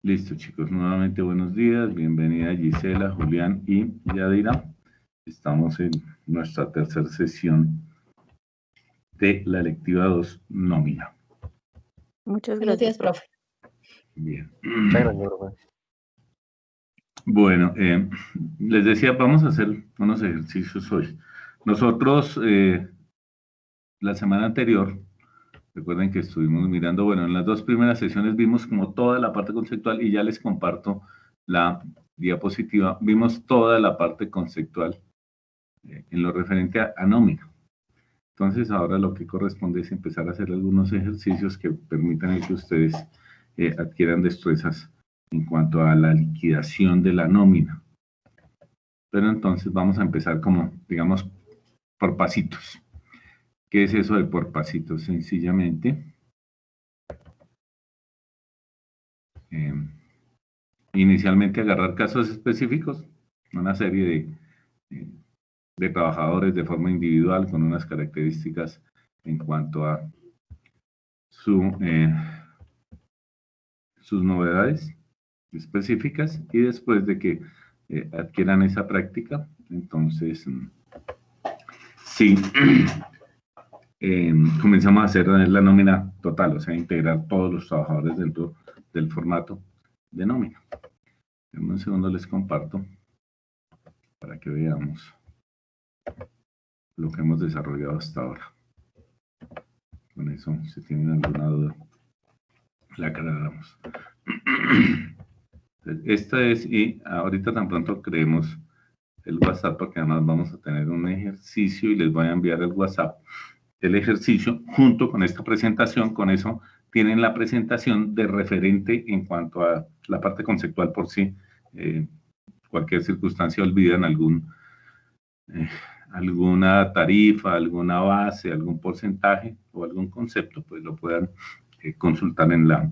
Listo, chicos, nuevamente buenos días, bienvenida Gisela, Julián y Yadira. Estamos en nuestra tercera sesión de la lectiva 2, nómina. Muchas Buenos días, gracias. profe. Bien. Muchas gracias, profe. Bueno, les decía, vamos a hacer unos ejercicios hoy. Nosotros, la semana anterior, recuerden que estuvimos mirando, bueno, en las dos primeras sesiones vimos como toda la parte conceptual y ya les comparto la diapositiva, vimos toda la parte conceptual en lo referente a nómina. Entonces ahora lo que corresponde es empezar a hacer algunos ejercicios que permitan que ustedes adquieran destrezas en cuanto a la liquidación de la nómina. Pero entonces vamos a empezar como, digamos, por pasitos. ¿Qué es eso de por pasitos? Sencillamente, inicialmente agarrar casos específicos, una serie de trabajadores de forma individual con unas características en cuanto a sus novedades específicas, y después de que adquieran esa práctica, entonces sí, comenzamos a hacer la nómina total, o sea, integrar todos los trabajadores dentro del formato de nómina. En un segundo les comparto para que veamos lo que hemos desarrollado hasta ahora. Con eso, si tienen alguna duda, la aclaramos. Esta es, y ahorita tan pronto creemos el WhatsApp, porque además vamos a tener un ejercicio y les voy a enviar el WhatsApp, el ejercicio junto con esta presentación. Con eso tienen la presentación de referente en cuanto a la parte conceptual por sí. Cualquier circunstancia olvidan alguna tarifa, alguna base, algún porcentaje o algún concepto, pues lo puedan consultar en la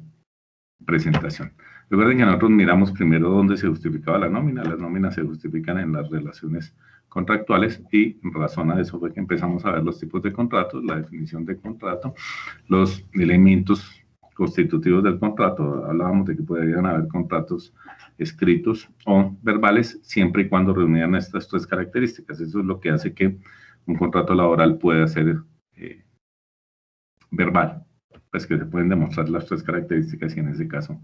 presentación. Recuerden que nosotros miramos primero dónde se justificaba la nómina. Las nóminas se justifican en las relaciones contractuales, y en razón a eso fue que empezamos a ver los tipos de contratos, la definición de contrato, los elementos constitutivos del contrato. Hablábamos de que podrían haber contratos escritos o verbales, siempre y cuando reunieran estas tres características. Eso es lo que hace que un contrato laboral pueda ser verbal, pues que se pueden demostrar las tres características, y en ese caso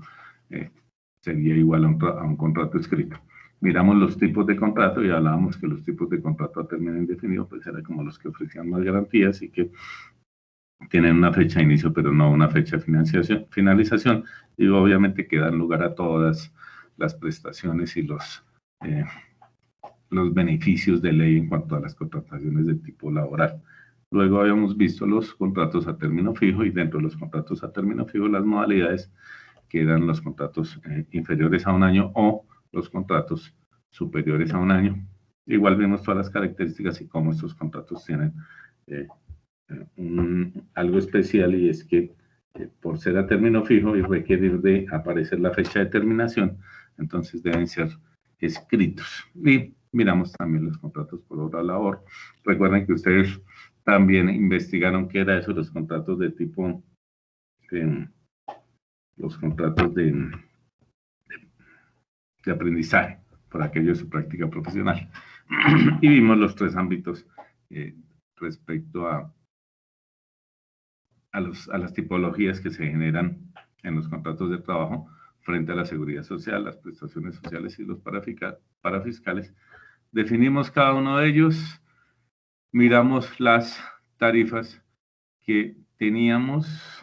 sería igual a un contrato escrito. Miramos los tipos de contrato y hablábamos que los tipos de contrato a término indefinido pues eran como los que ofrecían más garantías y que tienen una fecha de inicio pero no una fecha de finalización, y obviamente que dan lugar a todas las prestaciones y los beneficios de ley en cuanto a las contrataciones de tipo laboral. Luego habíamos visto los contratos a término fijo, y dentro de los contratos a término fijo las modalidades que eran los contratos inferiores a un año o los contratos superiores a un año. Igual vimos todas las características y cómo estos contratos tienen algo especial, y es que por ser a término fijo y requerir de aparecer la fecha de terminación, entonces deben ser escritos. Y miramos también los contratos por hora labor. Recuerden que ustedes también investigaron qué era eso, los contratos de tipo, los contratos de aprendizaje, por aquello de su práctica profesional. Y vimos los tres ámbitos respecto a las tipologías que se generan en los contratos de trabajo frente a la seguridad social, las prestaciones sociales y los parafiscales. Definimos cada uno de ellos, miramos las tarifas que teníamos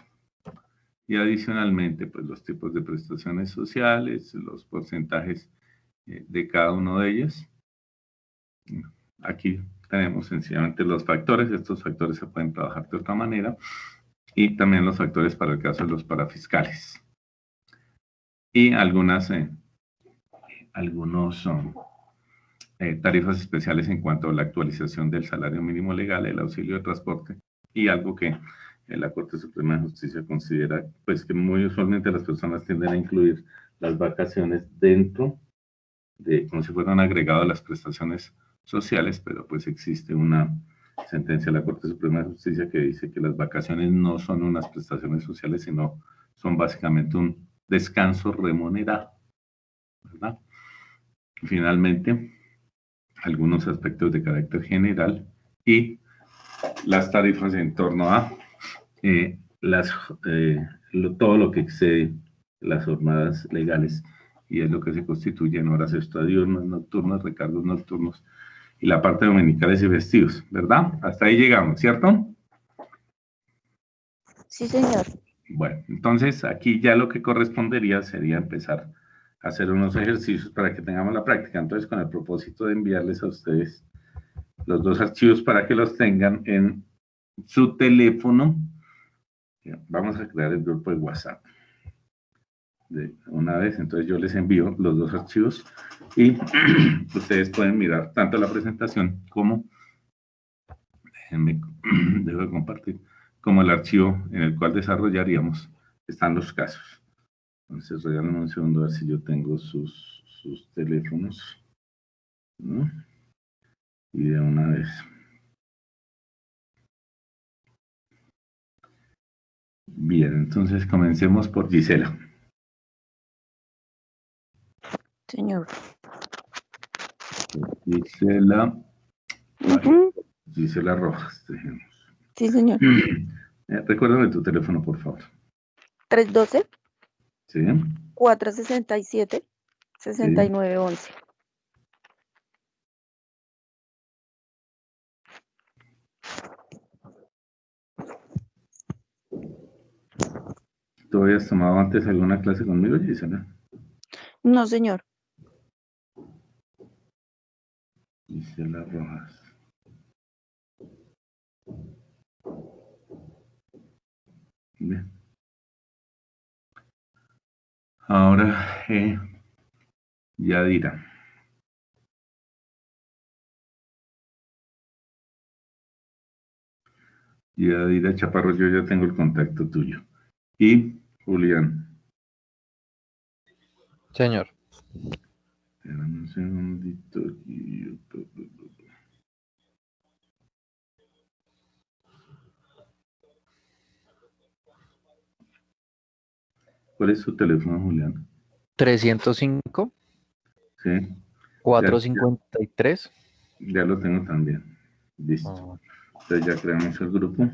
y adicionalmente pues los tipos de prestaciones sociales, los porcentajes de cada uno de ellos. Aquí tenemos sencillamente los factores. Estos factores se pueden trabajar de otra manera, y también los factores para el caso de los parafiscales. Y algunos tarifas especiales en cuanto a la actualización del salario mínimo legal, el auxilio de transporte, y algo que la Corte Suprema de Justicia considera, pues que muy usualmente las personas tienden a incluir las vacaciones dentro de, como si fueran agregado a las prestaciones sociales, pero pues existe una sentencia de la Corte Suprema de Justicia que dice que las vacaciones no son unas prestaciones sociales, sino son básicamente un descanso remunerado, ¿verdad? Finalmente, algunos aspectos de carácter general y las tarifas en torno a todo lo que excede las jornadas legales y es lo que se constituye en horas extradiurnas, nocturnas, recargos nocturnos y la parte dominicales y festivos, ¿verdad? Hasta ahí llegamos, ¿cierto? Sí, señor. Bueno, entonces aquí ya lo que correspondería sería empezar a hacer unos ejercicios para que tengamos la práctica. Entonces, con el propósito de enviarles a ustedes los dos archivos para que los tengan en su teléfono, vamos a crear el grupo de WhatsApp de una vez. Entonces yo les envío los dos archivos y ustedes pueden mirar tanto la presentación como, déjenme, debo compartir, como el archivo en el cual desarrollaríamos, están los casos. Entonces regálenme un segundo a ver si yo tengo sus teléfonos, ¿no? Y de una vez. Bien, entonces comencemos por Gisela. Señor. Gisela. Gisela Rojas, dejemos. Sí, señor. Recuérdame tu teléfono, por favor. 312. Sí. 467. 6911. ¿Tú habías tomado antes alguna clase conmigo, Gisela? No, señor. Gisela Rojas. Bien. Ahora, Yadira. Yadira Chaparro, yo ya tengo el contacto tuyo. Y Julián. Señor. Espérame un segundito aquí. ¿Cuál es su teléfono, Julián? 305. Sí. 453. Ya lo tengo también. Listo. Entonces ya creamos el grupo.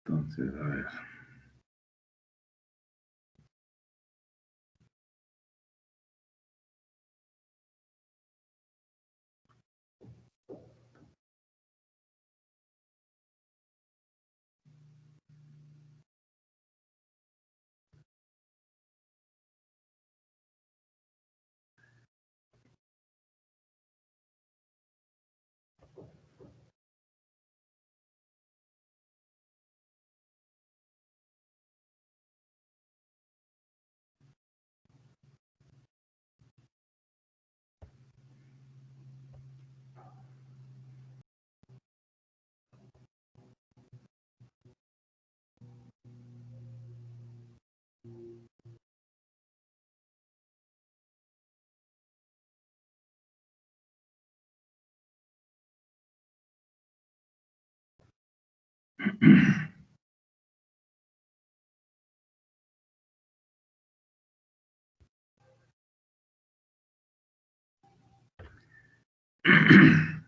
Entonces, a ver.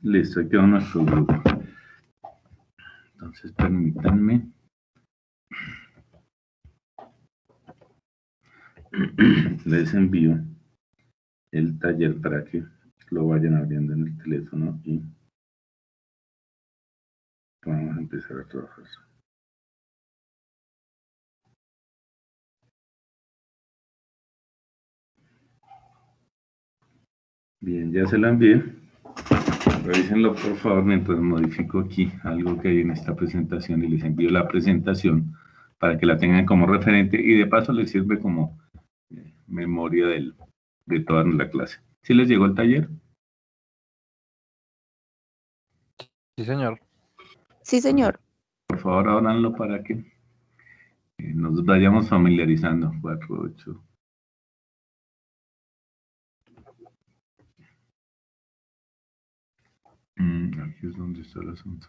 Listo, aquí quedó nuestro grupo. Entonces, permítanme. Les envío el taller para que lo vayan abriendo en el teléfono y vamos a empezar a trabajar. Bien, ya se la envié. Revísenlo por favor mientras modifico aquí algo que hay en esta presentación y les envío la presentación para que la tengan como referente y de paso les sirve como memoria de toda la clase. ¿Sí les llegó el taller? Sí, señor. Sí, señor. Por favor, ábranlo para que nos vayamos familiarizando. 4, 8. Aquí es donde está el asunto.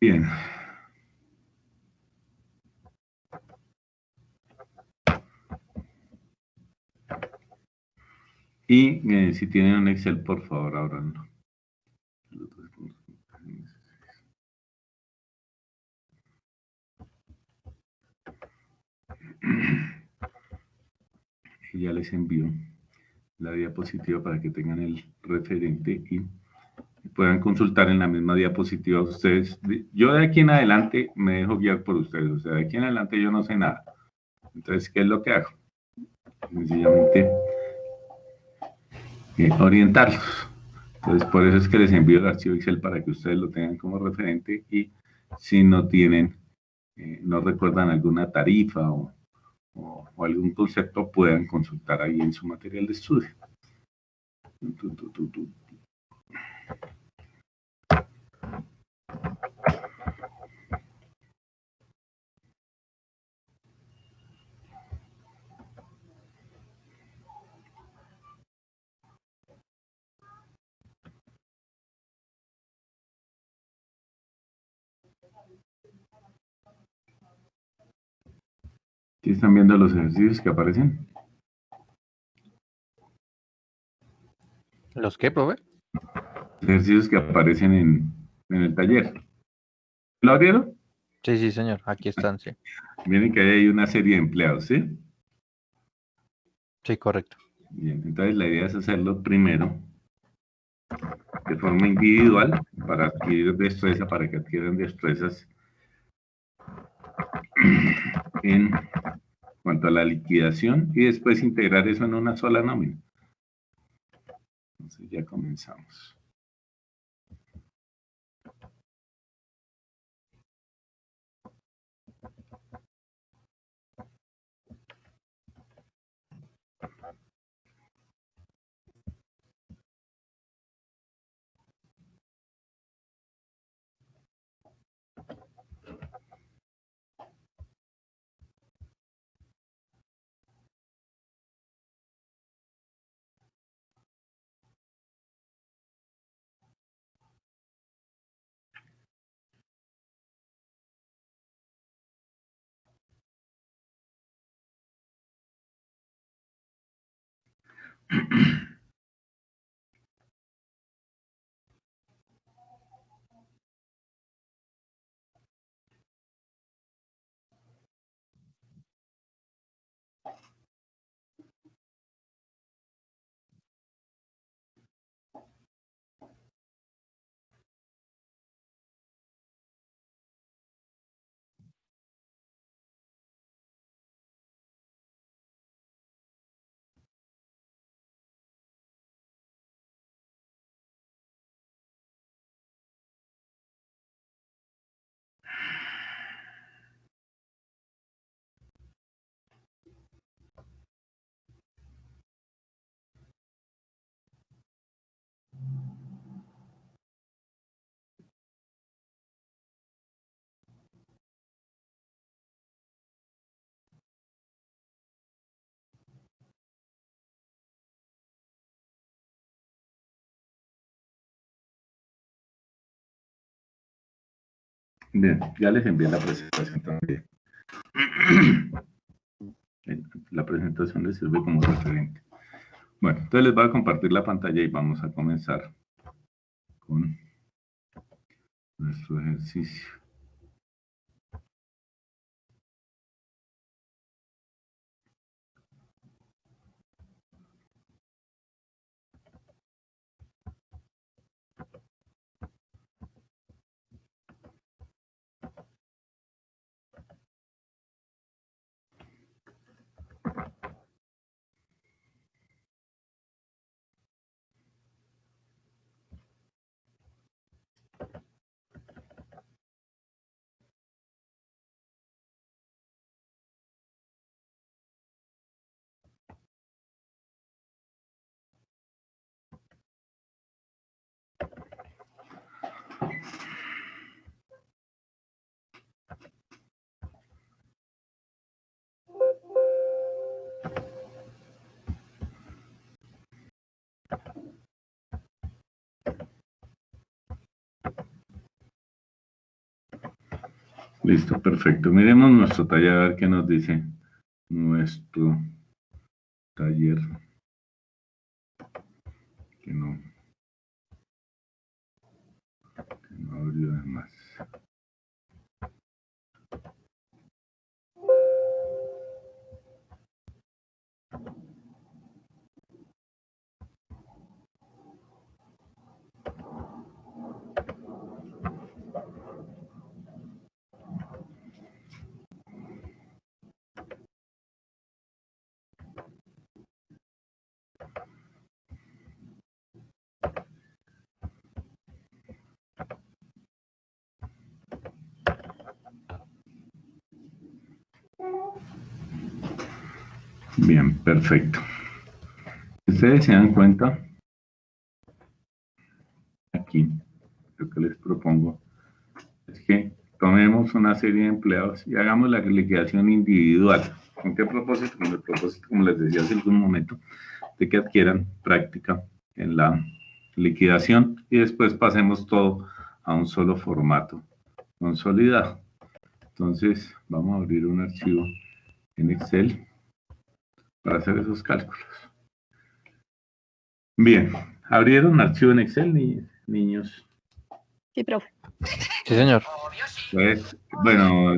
Bien. Y si tienen un Excel, por favor, ábranlo. Y ya les envío la diapositiva para que tengan el referente y puedan consultar en la misma diapositiva ustedes. Yo de aquí en adelante me dejo guiar por ustedes, o sea, de aquí en adelante yo no sé nada. Entonces, ¿qué es lo que hago? Sencillamente orientarlos. Entonces, por eso es que les envío el archivo Excel para que ustedes lo tengan como referente y si no tienen, no recuerdan alguna tarifa o algún concepto, puedan consultar ahí en su material de estudio. ¿Sí están viendo los ejercicios que aparecen? ¿Los qué, profe? Ejercicios que aparecen en el taller. ¿Lo abrieron? Sí, sí, señor. Aquí están, sí. Miren que hay una serie de empleados, ¿sí? Sí, correcto. Bien, entonces la idea es hacerlo primero de forma individual para adquirir destreza, para que adquieran destrezas en cuanto a la liquidación y después integrar eso en una sola nómina. Entonces ya comenzamos. Bien, ya les envié la presentación también. La presentación les sirve como referente. Bueno, entonces les voy a compartir la pantalla y vamos a comenzar con nuestro ejercicio. Listo, perfecto. Miremos nuestro taller a ver qué nos dice nuestro taller. Que no abrió además. Bien, perfecto. Ustedes se dan cuenta, aquí, lo que les propongo es que tomemos una serie de empleados y hagamos la liquidación individual. ¿Con qué propósito? Con el propósito, como les decía hace algún momento, de que adquieran práctica en la liquidación y después pasemos todo a un solo formato consolidado. Entonces, vamos a abrir un archivo en Excel para hacer esos cálculos. Bien, ¿abrieron un archivo en Excel, niños? Sí, profe. Sí, señor. Pues, bueno,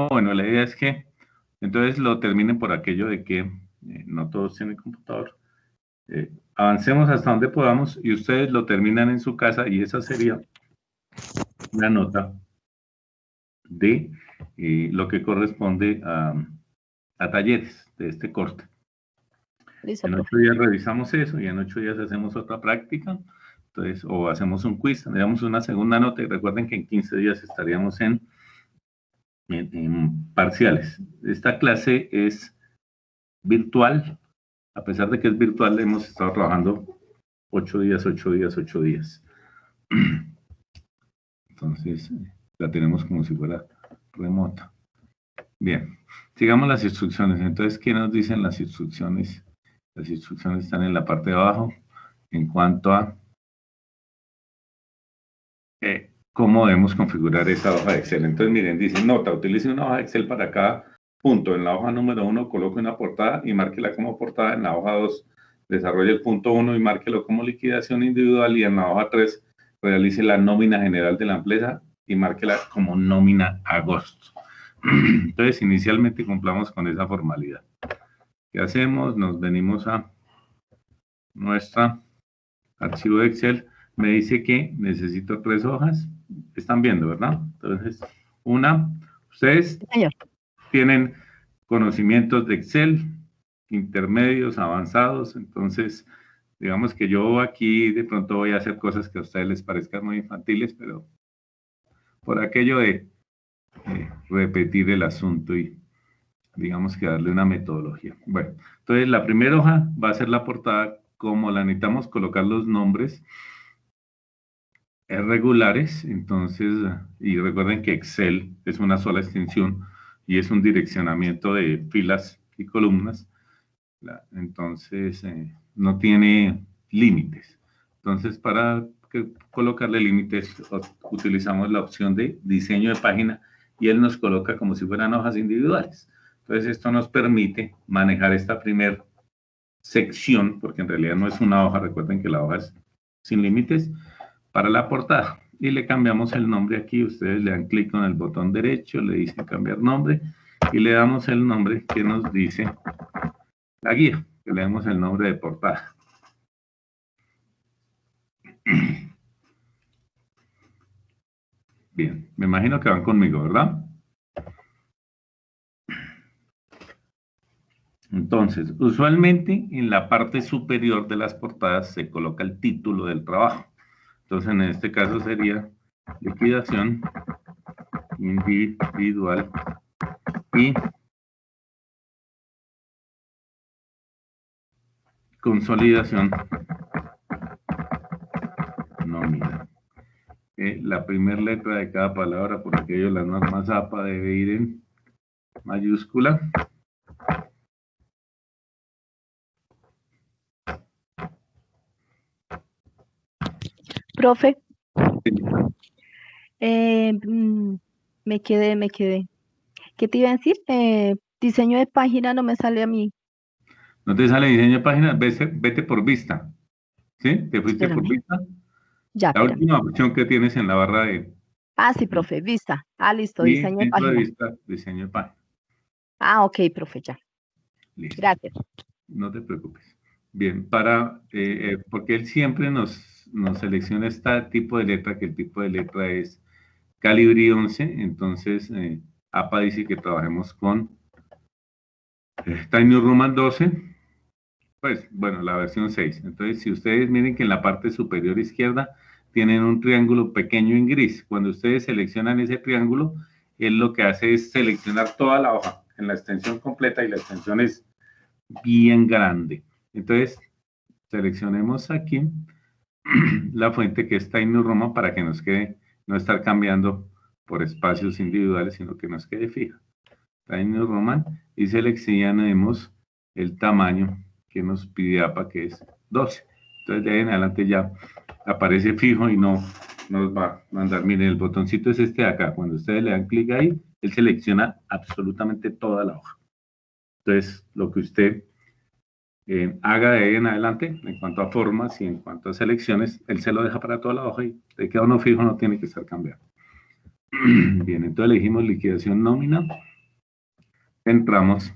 bueno, la idea es que entonces lo terminen por aquello de que no todos tienen computador. Avancemos hasta donde podamos y ustedes lo terminan en su casa y esa sería la nota de lo que corresponde a talleres de este corte. Listo, En 8 profe. días revisamos eso y en 8 días hacemos otra práctica. Entonces, o hacemos un quiz, tendríamos una segunda nota y recuerden que en 15 días estaríamos en parciales. Esta clase es virtual, a pesar de que es virtual, hemos estado trabajando 8 días, 8 días, 8 días. Entonces, la tenemos como si fuera remota. Bien, sigamos las instrucciones. Entonces, ¿qué nos dicen las instrucciones? Las instrucciones están en la parte de abajo en cuanto a cómo debemos configurar esa hoja de Excel. Entonces, miren, dice, nota, utilice una hoja de Excel para cada punto. En la hoja número 1, coloque una portada y márquela como portada. En la hoja 2, desarrolle el punto 1 y márquelo como liquidación individual. Y en la hoja 3, realice la nómina general de la empresa y márquela como nómina agosto. Entonces, inicialmente cumplamos con esa formalidad. ¿Qué hacemos? Nos venimos a nuestro archivo de Excel. Me dice que necesito 3 hojas. Están viendo, ¿verdad? Entonces, ustedes Señor. tienen conocimientos de Excel, intermedios, avanzados. Entonces, digamos que yo aquí de pronto voy a hacer cosas que a ustedes les parezcan muy infantiles, pero por aquello de repetir el asunto y digamos que darle una metodología. Bueno, entonces la primera hoja va a ser la portada. Como la necesitamos colocar los nombres regulares, entonces, y recuerden que Excel es una sola extensión y es un direccionamiento de filas y columnas, entonces no tiene límites. Entonces, para colocarle límites, utilizamos la opción de diseño de página y él nos coloca como si fueran hojas individuales. Entonces, esto nos permite manejar esta primera sección, porque en realidad no es una hoja, recuerden que la hoja es sin límites, para la portada. Y le cambiamos el nombre aquí, ustedes le dan clic con el botón derecho, le dicen cambiar nombre y le damos el nombre que nos dice la guía, que le damos el nombre de portada. Bien, me imagino que van conmigo, ¿verdad? Entonces, usualmente en la parte superior de las portadas se coloca el título del trabajo. Entonces, en este caso sería liquidación individual y consolidación nómina. La primera letra de cada palabra, por aquello la norma ZAPA debe ir en mayúscula. Profe. Sí. Me quedé. ¿Qué te iba a decir? Diseño de página no me sale a mí. ¿No te sale diseño de página? Vete por vista. ¿Sí? ¿Te fuiste por Espérame. vista? Ya, La espérame. última opción que tienes en la barra de... Ah, sí, profe, vista. Ah, listo, Y diseño de dentro de página. vista, diseño de página. Ah, ok, profe, ya. Listo. Gracias. No te preocupes. Bien, porque él siempre nos selecciona este tipo de letra, que el tipo de letra es Calibri 11, entonces APA dice que trabajemos con Times New Roman 12, pues bueno, la versión 6. Entonces, si ustedes miren que en la parte superior izquierda tienen un triángulo pequeño en gris, cuando ustedes seleccionan ese triángulo, él lo que hace es seleccionar toda la hoja en la extensión completa y la extensión es bien grande. Entonces, seleccionemos aquí la fuente que está en New Roman para que nos quede, no estar cambiando por espacios individuales, sino que nos quede fija. Está en New Roman y seleccionemos el tamaño que nos pide APA, que es 12. Entonces, de ahí en adelante ya aparece fijo y no nos va a mandar. Miren, el botoncito es este de acá. Cuando ustedes le dan clic ahí, él selecciona absolutamente toda la hoja. Entonces, lo que usted haga de ahí en adelante, en cuanto a formas y en cuanto a selecciones, él se lo deja para toda la hoja y de queda uno fijo, no tiene que estar cambiando. Bien, entonces elegimos liquidación nómina. Entramos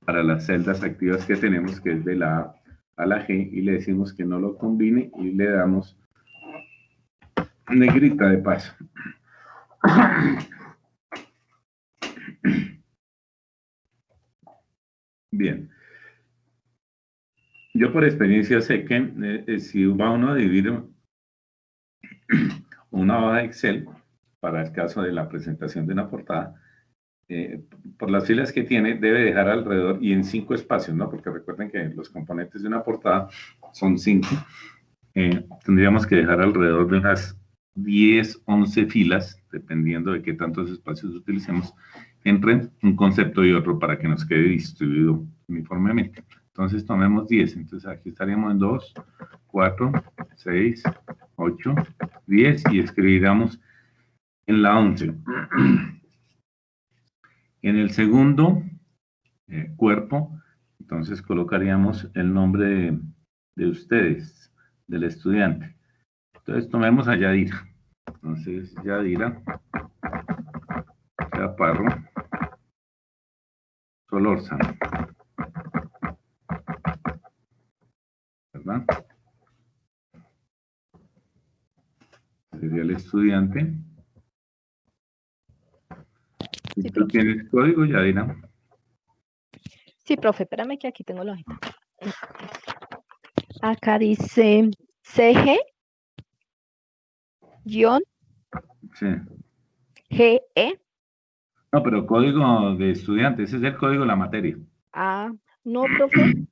para las celdas activas que tenemos, que es de la A a la G, y le decimos que no lo combine y le damos negrita de paso. Bien. Yo por experiencia sé que si va uno a dividir una hoja de Excel, para el caso de la presentación de una portada, por las filas que tiene, debe dejar alrededor, y en 5 espacios, ¿no? Porque recuerden que los componentes de una portada son 5. Tendríamos que dejar alrededor de unas 10, 11 filas, dependiendo de qué tantos espacios utilicemos, entre un concepto y otro para que nos quede distribuido uniformemente. Entonces tomemos 10, entonces aquí estaríamos en 2, 4, 6, 8, 10 y escribiríamos en la 11. En el segundo cuerpo, entonces colocaríamos el nombre de ustedes, del estudiante. Entonces tomemos a Yadira. Entonces Yadira Chaparro Solórzano, ¿verdad? Sería el estudiante. ¿Y Sí, tú profe. tienes código, Yadira? Sí, profe, espérame que aquí tengo la hojita. Acá dice CG guión Sí. GE. No, pero código de estudiante, ese es el código de la materia. Ah, no, profe.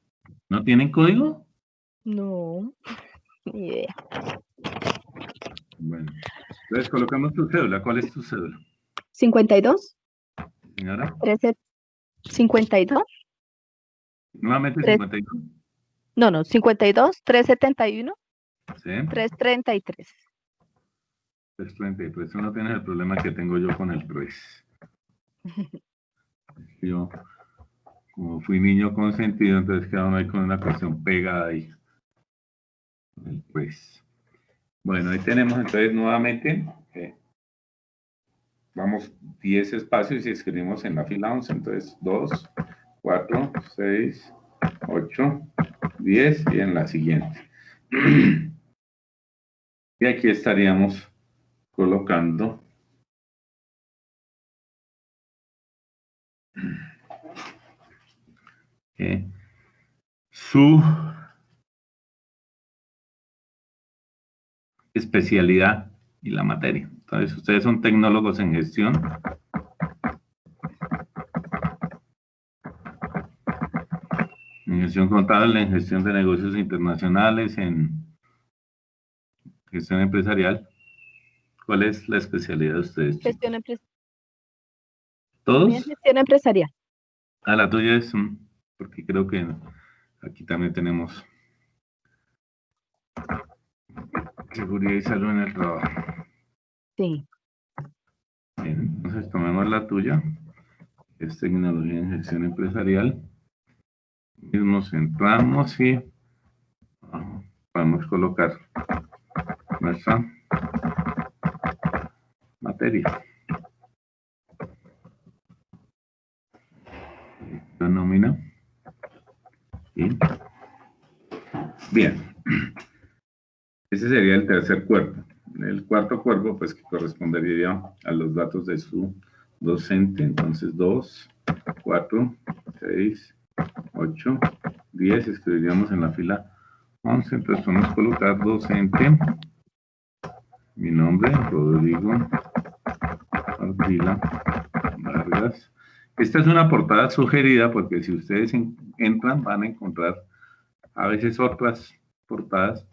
¿No tienen código? No, ni idea. Bueno, entonces colocamos tu cédula. ¿Cuál es tu cédula, 52, señora? 13, 52, Nuevamente 3, 52. no, 52, 371, Sí. 333. 333. Tú no tienes el problema que tengo yo con el 3. Yo, como fui niño consentido, entonces quedaron ahí con una cuestión pegada ahí. El 3. Bueno, ahí tenemos entonces nuevamente, vamos 10 espacios y escribimos en la fila 11. Entonces 2, 4, 6, 8, 10 y en la siguiente. Y aquí estaríamos colocando su especialidad y la materia. Entonces, ustedes son tecnólogos en gestión. En gestión contable, en gestión de negocios internacionales, en gestión empresarial. ¿Cuál es la especialidad de ustedes, chicos? Gestión empresarial. La mía es ¿Todos? gestión empresarial. Ah, la tuya es, porque creo que aquí también tenemos seguridad y salud en el trabajo. Sí. Bien, entonces tomemos la tuya, es tecnología en gestión empresarial. Mismo centramos y podemos colocar nuestra materia. La nómina. Y bien, ese sería el tercer cuerpo. El cuarto cuerpo, pues, que correspondería a los datos de su docente. Entonces, 2, 4, 6, 8, 10. Escribiríamos en la fila 11. Entonces, podemos colocar docente. Mi nombre, Rodrigo Ardila Vargas. Esta es una portada sugerida porque si ustedes entran van a encontrar a veces otras portadas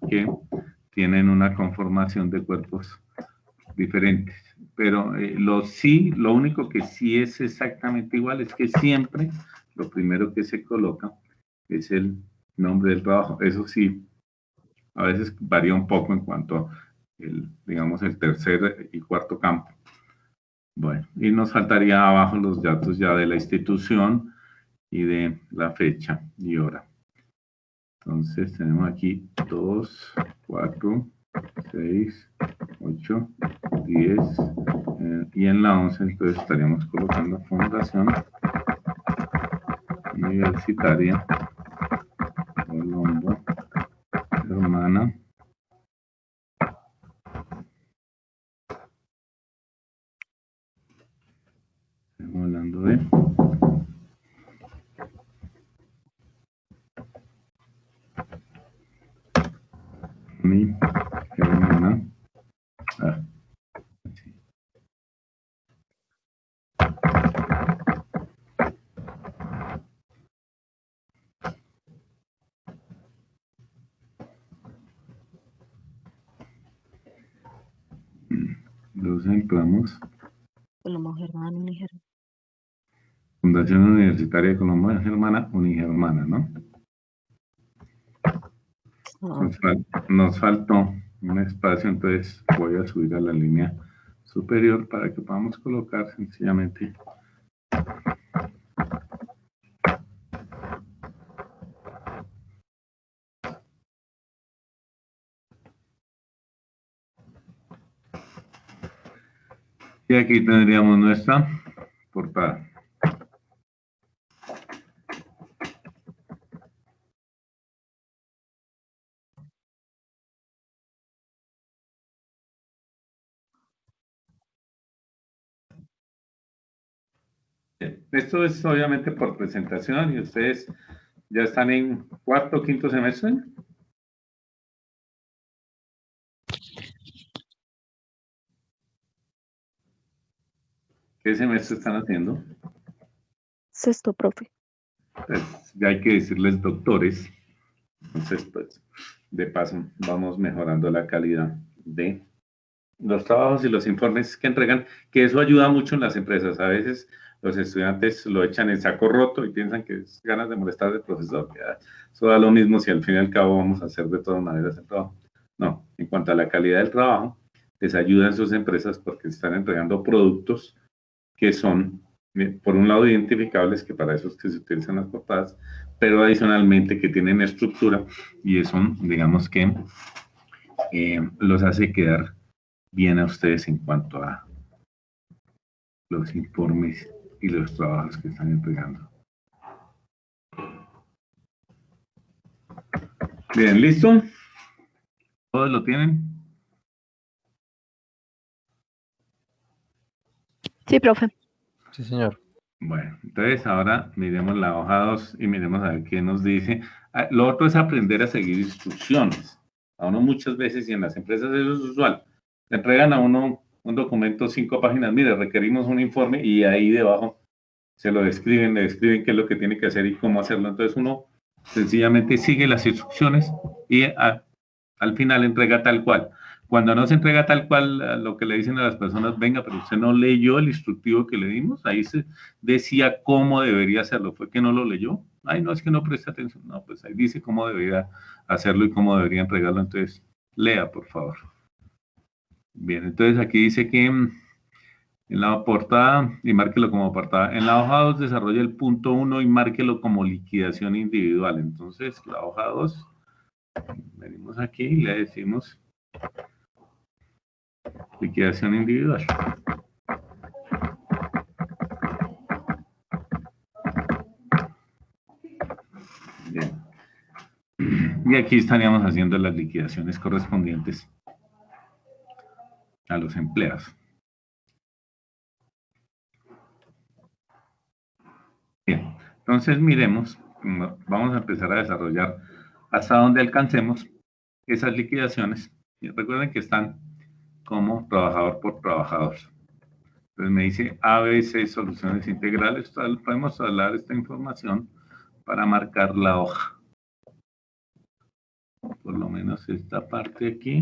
que tienen una conformación de cuerpos diferentes. Pero lo único que sí es exactamente igual es que siempre lo primero que se coloca es el nombre del trabajo. Eso sí, a veces varía un poco en cuanto a digamos, el tercer y cuarto campo. Bueno, y nos faltaría abajo los datos ya de la institución y de la fecha y hora. Entonces tenemos aquí 2, 4, 6, 8, 10 y en la 11 entonces estaríamos colocando Fundación Universitaria Colombo Hermana. Estamos hablando de mi hermana. Sí. Los entramos. Colombo Germán, Unigermán. Fundación Universitaria de Colombia Hermana, Unigermana, ¿no? Nos faltó un espacio, entonces voy a subir a la línea superior para que podamos colocar sencillamente y aquí tendríamos nuestra portada. Esto es obviamente por presentación y ustedes ya están en cuarto o quinto semestre. ¿Qué semestre están haciendo? Sexto, profe. Pues ya hay que decirles doctores. Entonces, pues, de paso, vamos mejorando la calidad de los trabajos y los informes que entregan, que eso ayuda mucho en las empresas. A veces los estudiantes lo echan en saco roto y piensan que es ganas de molestar al profesor. Eso da lo mismo si al fin y al cabo vamos a hacer de todas maneras el trabajo. No, en cuanto a la calidad del trabajo, les ayudan sus empresas porque están entregando productos que son, por un lado, identificables, que para eso es que se utilizan las portadas, pero adicionalmente que tienen estructura y eso, digamos que los hace quedar bien a ustedes en cuanto a los informes y los trabajos que están entregando. Bien, ¿listo? ¿Todos lo tienen? Sí, profe. Sí, señor. Bueno, entonces ahora miremos la hoja 2 y miremos a ver qué nos dice. Lo otro es aprender a seguir instrucciones. A uno muchas veces y en las empresas eso es usual. Le entregan a uno un documento 5 páginas, mire, requerimos un informe y ahí debajo se lo describen, le describen qué es lo que tiene que hacer y cómo hacerlo. Entonces uno sencillamente sigue las instrucciones y al final entrega tal cual. Cuando no se entrega tal cual, lo que le dicen a las personas, venga, pero usted no leyó el instructivo que le dimos, ahí se decía cómo debería hacerlo, fue que no lo leyó. Ay, no, es que no presta atención. No, pues ahí dice cómo debería hacerlo y cómo debería entregarlo. Entonces, lea, por favor. Bien, entonces aquí dice que En la portada, y márquelo como portada. En la hoja 2 desarrolla el punto 1 y márquelo como liquidación individual. Entonces, la hoja 2, venimos aquí y le decimos liquidación individual. Bien. Y aquí estaríamos haciendo las liquidaciones correspondientes a los empleados. Bien, entonces miremos, vamos a empezar a desarrollar hasta donde alcancemos esas liquidaciones. Y recuerden que están como trabajador por trabajador. Entonces me dice ABC soluciones integrales. Podemos hablar esta información para marcar la hoja. Por lo menos esta parte aquí.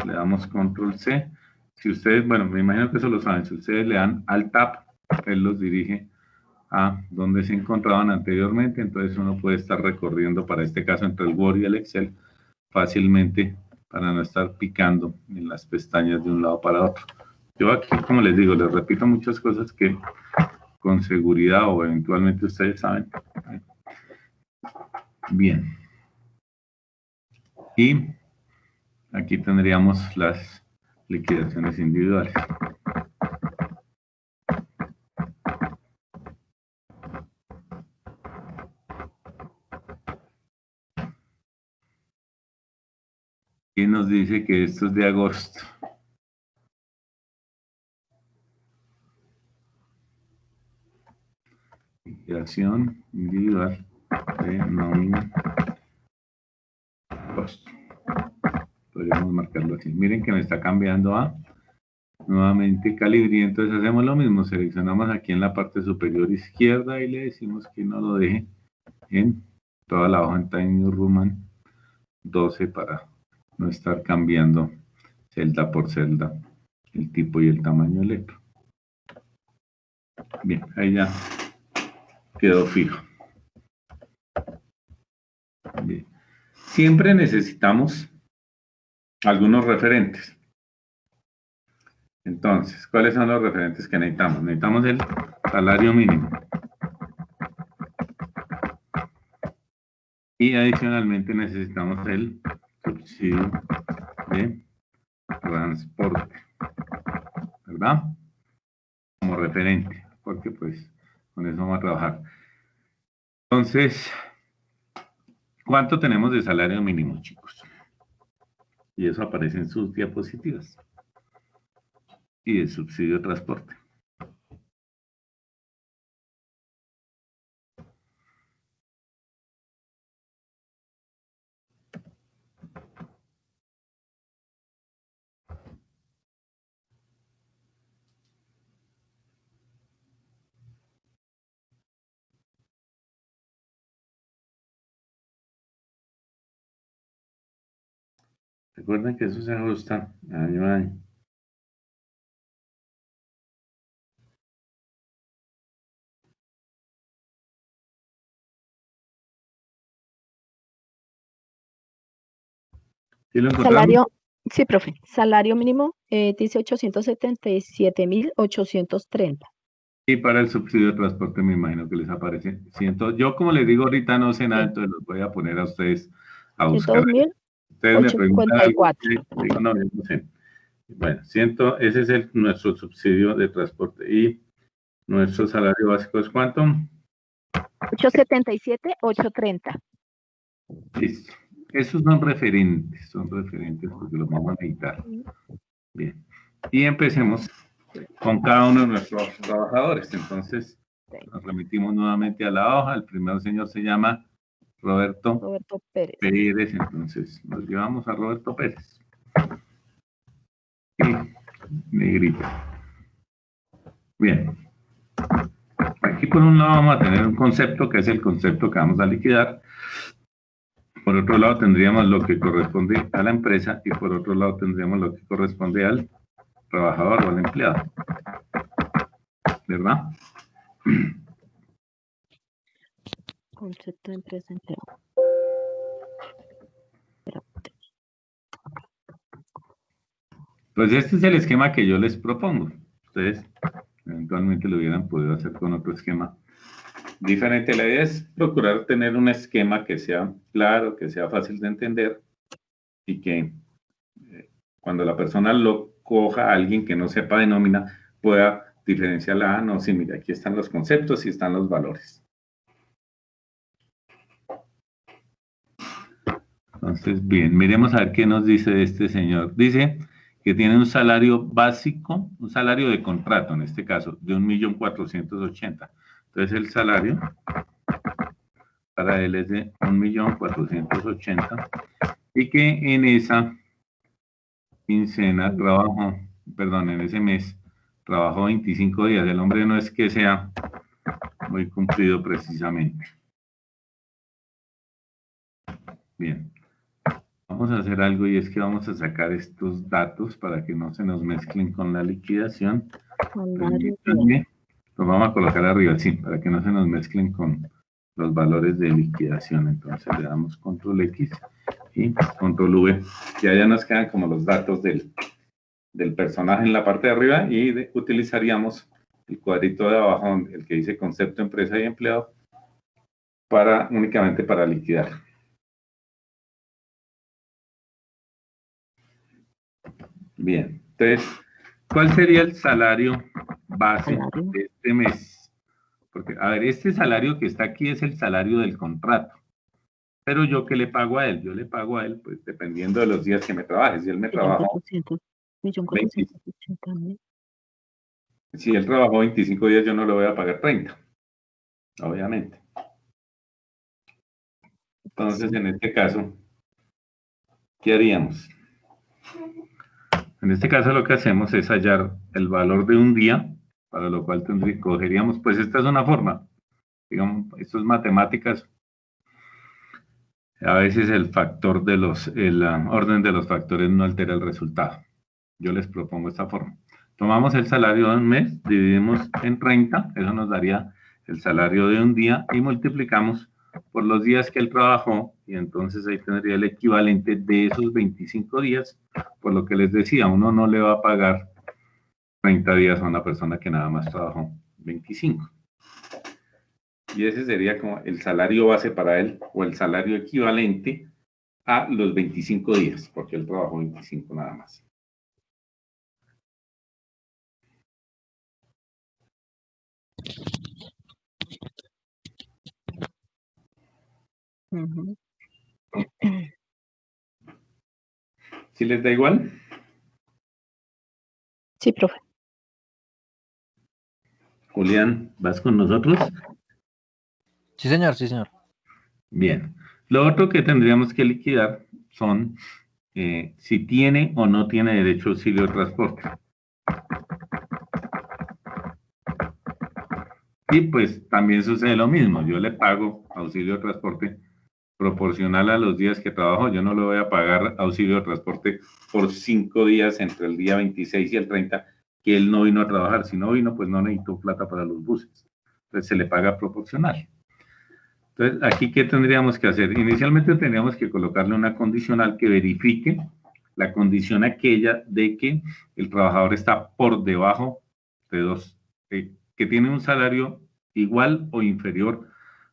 Le damos control C. Si ustedes, bueno, me imagino que eso lo saben. Si ustedes le dan al tab, él los dirige a donde se encontraban anteriormente. Entonces uno puede estar recorriendo, para este caso, entre el Word y el Excel fácilmente para no estar picando en las pestañas de un lado para otro. Yo aquí, como les digo, les repito muchas cosas que con seguridad o eventualmente ustedes saben. Bien. Y aquí tendríamos las liquidaciones individuales. Y nos dice que esto es de agosto. Liquidación individual de nómina agosto. Podríamos marcarlo así. Miren que me está cambiando a nuevamente calibrí. Entonces hacemos lo mismo. Seleccionamos aquí en la parte superior izquierda y le decimos que no lo deje en toda la hoja en Time New Roman 12 para no estar cambiando celda por celda el tipo y el tamaño del letra. Bien, ahí ya quedó fijo. Bien. Siempre necesitamos algunos referentes. Entonces, ¿cuáles son los referentes que necesitamos? Necesitamos el salario mínimo. Y adicionalmente necesitamos el subsidio de transporte, ¿verdad? Como referente, porque pues con eso vamos a trabajar. Entonces, ¿cuánto tenemos de salario mínimo, chicos? Y eso aparece en sus diapositivas. Y el subsidio de transporte. Recuerden que eso se ajusta año a año. ¿Sí lo encontramos? Salario, sí, profe. Salario mínimo dice 877.830. Y para el subsidio de transporte me imagino que les aparece. Yo como les digo ahorita no sé nada, Sí. entonces los voy a poner a ustedes a buscar. 102.854. Ustedes me preguntan algo, digo, no, yo no sé. Bueno, ese es nuestro subsidio de transporte. Y nuestro salario básico es ¿cuánto? 877.830. Listo. Esos son referentes porque los vamos a necesitar. Bien. Y empecemos con cada uno de nuestros trabajadores. Entonces, nos remitimos nuevamente a la hoja. El primer señor se llama Roberto Pérez. Pérez. Entonces, nos llevamos a Roberto Pérez. Y negrito. Bien. Aquí por un lado vamos a tener un concepto que es el concepto que vamos a liquidar. Por otro lado tendríamos lo que corresponde a la empresa y por otro lado tendríamos lo que corresponde al trabajador o al empleado. ¿Verdad? Concepto de empresa empleado. Pues este es el esquema que yo les propongo. Ustedes eventualmente lo hubieran podido hacer con otro esquema diferente. La idea es procurar tener un esquema que sea claro, que sea fácil de entender y que cuando la persona lo coja, alguien que no sepa de nómina pueda diferenciarla. Ah, no, sí, mira, aquí están los conceptos y están los valores. Entonces, bien, miremos a ver qué nos dice este señor. Dice que tiene un salario básico, un salario de contrato, en este caso, de 1.480.000. Entonces, el salario para él es de 1.480.000 y que en esa quincena trabajó, perdón, en ese mes trabajó 25 días. El hombre no es que sea muy cumplido precisamente. Bien. Vamos a hacer algo y es que vamos a sacar estos datos para que no se nos mezclen con la liquidación. Permítanme, los vamos a colocar arriba, sí, para que no se nos mezclen con los valores de liquidación. Entonces le damos control X y control V. Y allá nos quedan como los datos del personaje en la parte de arriba y utilizaríamos el cuadrito de abajo, el que dice concepto, empresa y empleado, únicamente para liquidar. Bien, entonces, ¿cuál sería el salario base de este mes? Porque, a ver, este salario que está aquí es el salario del contrato. Pero yo, ¿qué le pago a él? Yo le pago a él, pues, dependiendo de los días que me trabaje. Si él me trabajó 1.480.000. Si él trabajó 25 días, yo no le voy a pagar 30, obviamente. Entonces, en este caso, ¿qué haríamos? En este caso lo que hacemos es hallar el valor de un día, para lo cual cogeríamos, pues esta es una forma, digamos, esto es matemáticas, a veces el orden de los factores no altera el resultado. Yo les propongo esta forma. Tomamos el salario de un mes, dividimos en 30, eso nos daría el salario de un día y multiplicamos por los días que él trabajó y entonces ahí tendría el equivalente de esos 25 días, por lo que les decía, uno no le va a pagar 30 días a una persona que nada más trabajó 25. Y ese sería como el salario base para él o el salario equivalente a los 25 días, porque él trabajó 25 nada más. ¿Sí les da igual? Sí, profe. Julián, ¿vas con nosotros? Sí, señor, sí, señor. Bien. Lo otro que tendríamos que liquidar son si tiene o no tiene derecho a auxilio de transporte. Y pues también sucede lo mismo. Yo le pago auxilio de transporte proporcional a los días que trabajo. Yo no le voy a pagar auxilio de transporte por 5 días entre el día 26 y el 30 que él no vino a trabajar. Si no vino, pues no necesito plata para los buses. Entonces se le paga proporcional. Entonces, aquí, ¿qué tendríamos que hacer? Inicialmente tendríamos que colocarle una condicional que verifique la condición aquella de que el trabajador está por debajo de que tiene un salario igual o inferior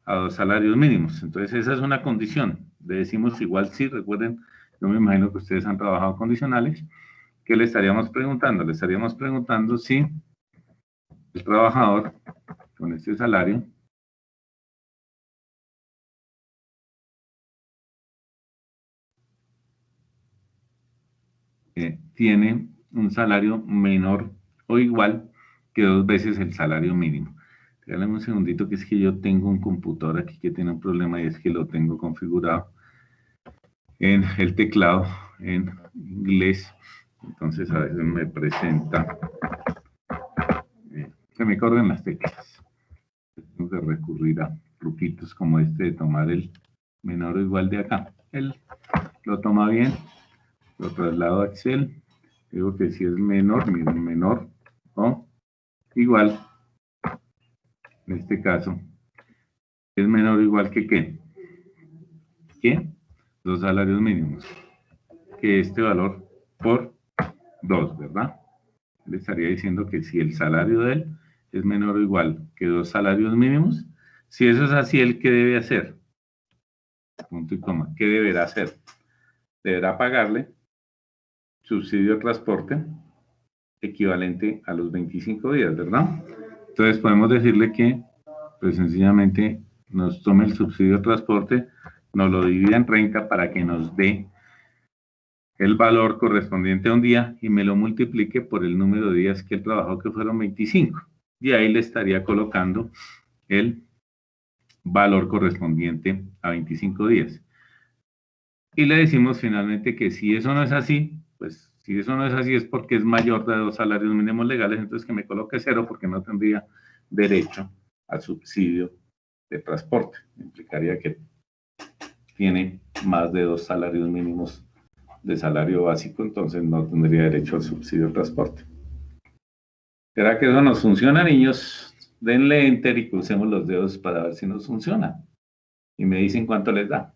a 2 salarios mínimos. Entonces, esa es una condición. Le decimos igual sí, recuerden, yo me imagino que ustedes han trabajado condicionales. ¿Qué le estaríamos preguntando? Le estaríamos preguntando si el trabajador con este salario tiene un salario menor o igual que 2 veces el salario mínimo. Regálame un segundito, que es que yo tengo un computador aquí que tiene un problema y es que lo tengo configurado en el teclado en inglés. Entonces a veces me presenta, se me corren las teclas. Tengo que recurrir a truquitos como este de tomar el menor o igual de acá. Él lo toma bien, lo traslado a Excel. Digo que si es menor, miren, menor o igual, en este caso, es menor o igual que ¿qué? ¿Qué? 2 salarios mínimos. Que este valor por 2, ¿verdad? Él estaría diciendo que si el salario de él es menor o igual que 2 salarios mínimos, si eso es así, ¿él qué debe hacer? Punto y coma. ¿Qué deberá hacer? Deberá pagarle subsidio de transporte equivalente a los 25 días, ¿verdad? Entonces podemos decirle que, pues sencillamente, nos tome el subsidio de transporte, nos lo divida en 30 para que nos dé el valor correspondiente a un día y me lo multiplique por el número de días que él trabajó, que fueron 25. Y ahí le estaría colocando el valor correspondiente a 25 días. Y le decimos finalmente que si eso no es así, pues si eso no es así es porque es mayor de 2 salarios mínimos legales, entonces que me coloque 0 porque no tendría derecho al subsidio de transporte. Implicaría que tiene más de 2 salarios mínimos de salario básico, entonces no tendría derecho al subsidio de transporte. ¿Será que eso nos funciona, niños? Denle enter y crucemos los dedos para ver si nos funciona. Y me dicen cuánto les da.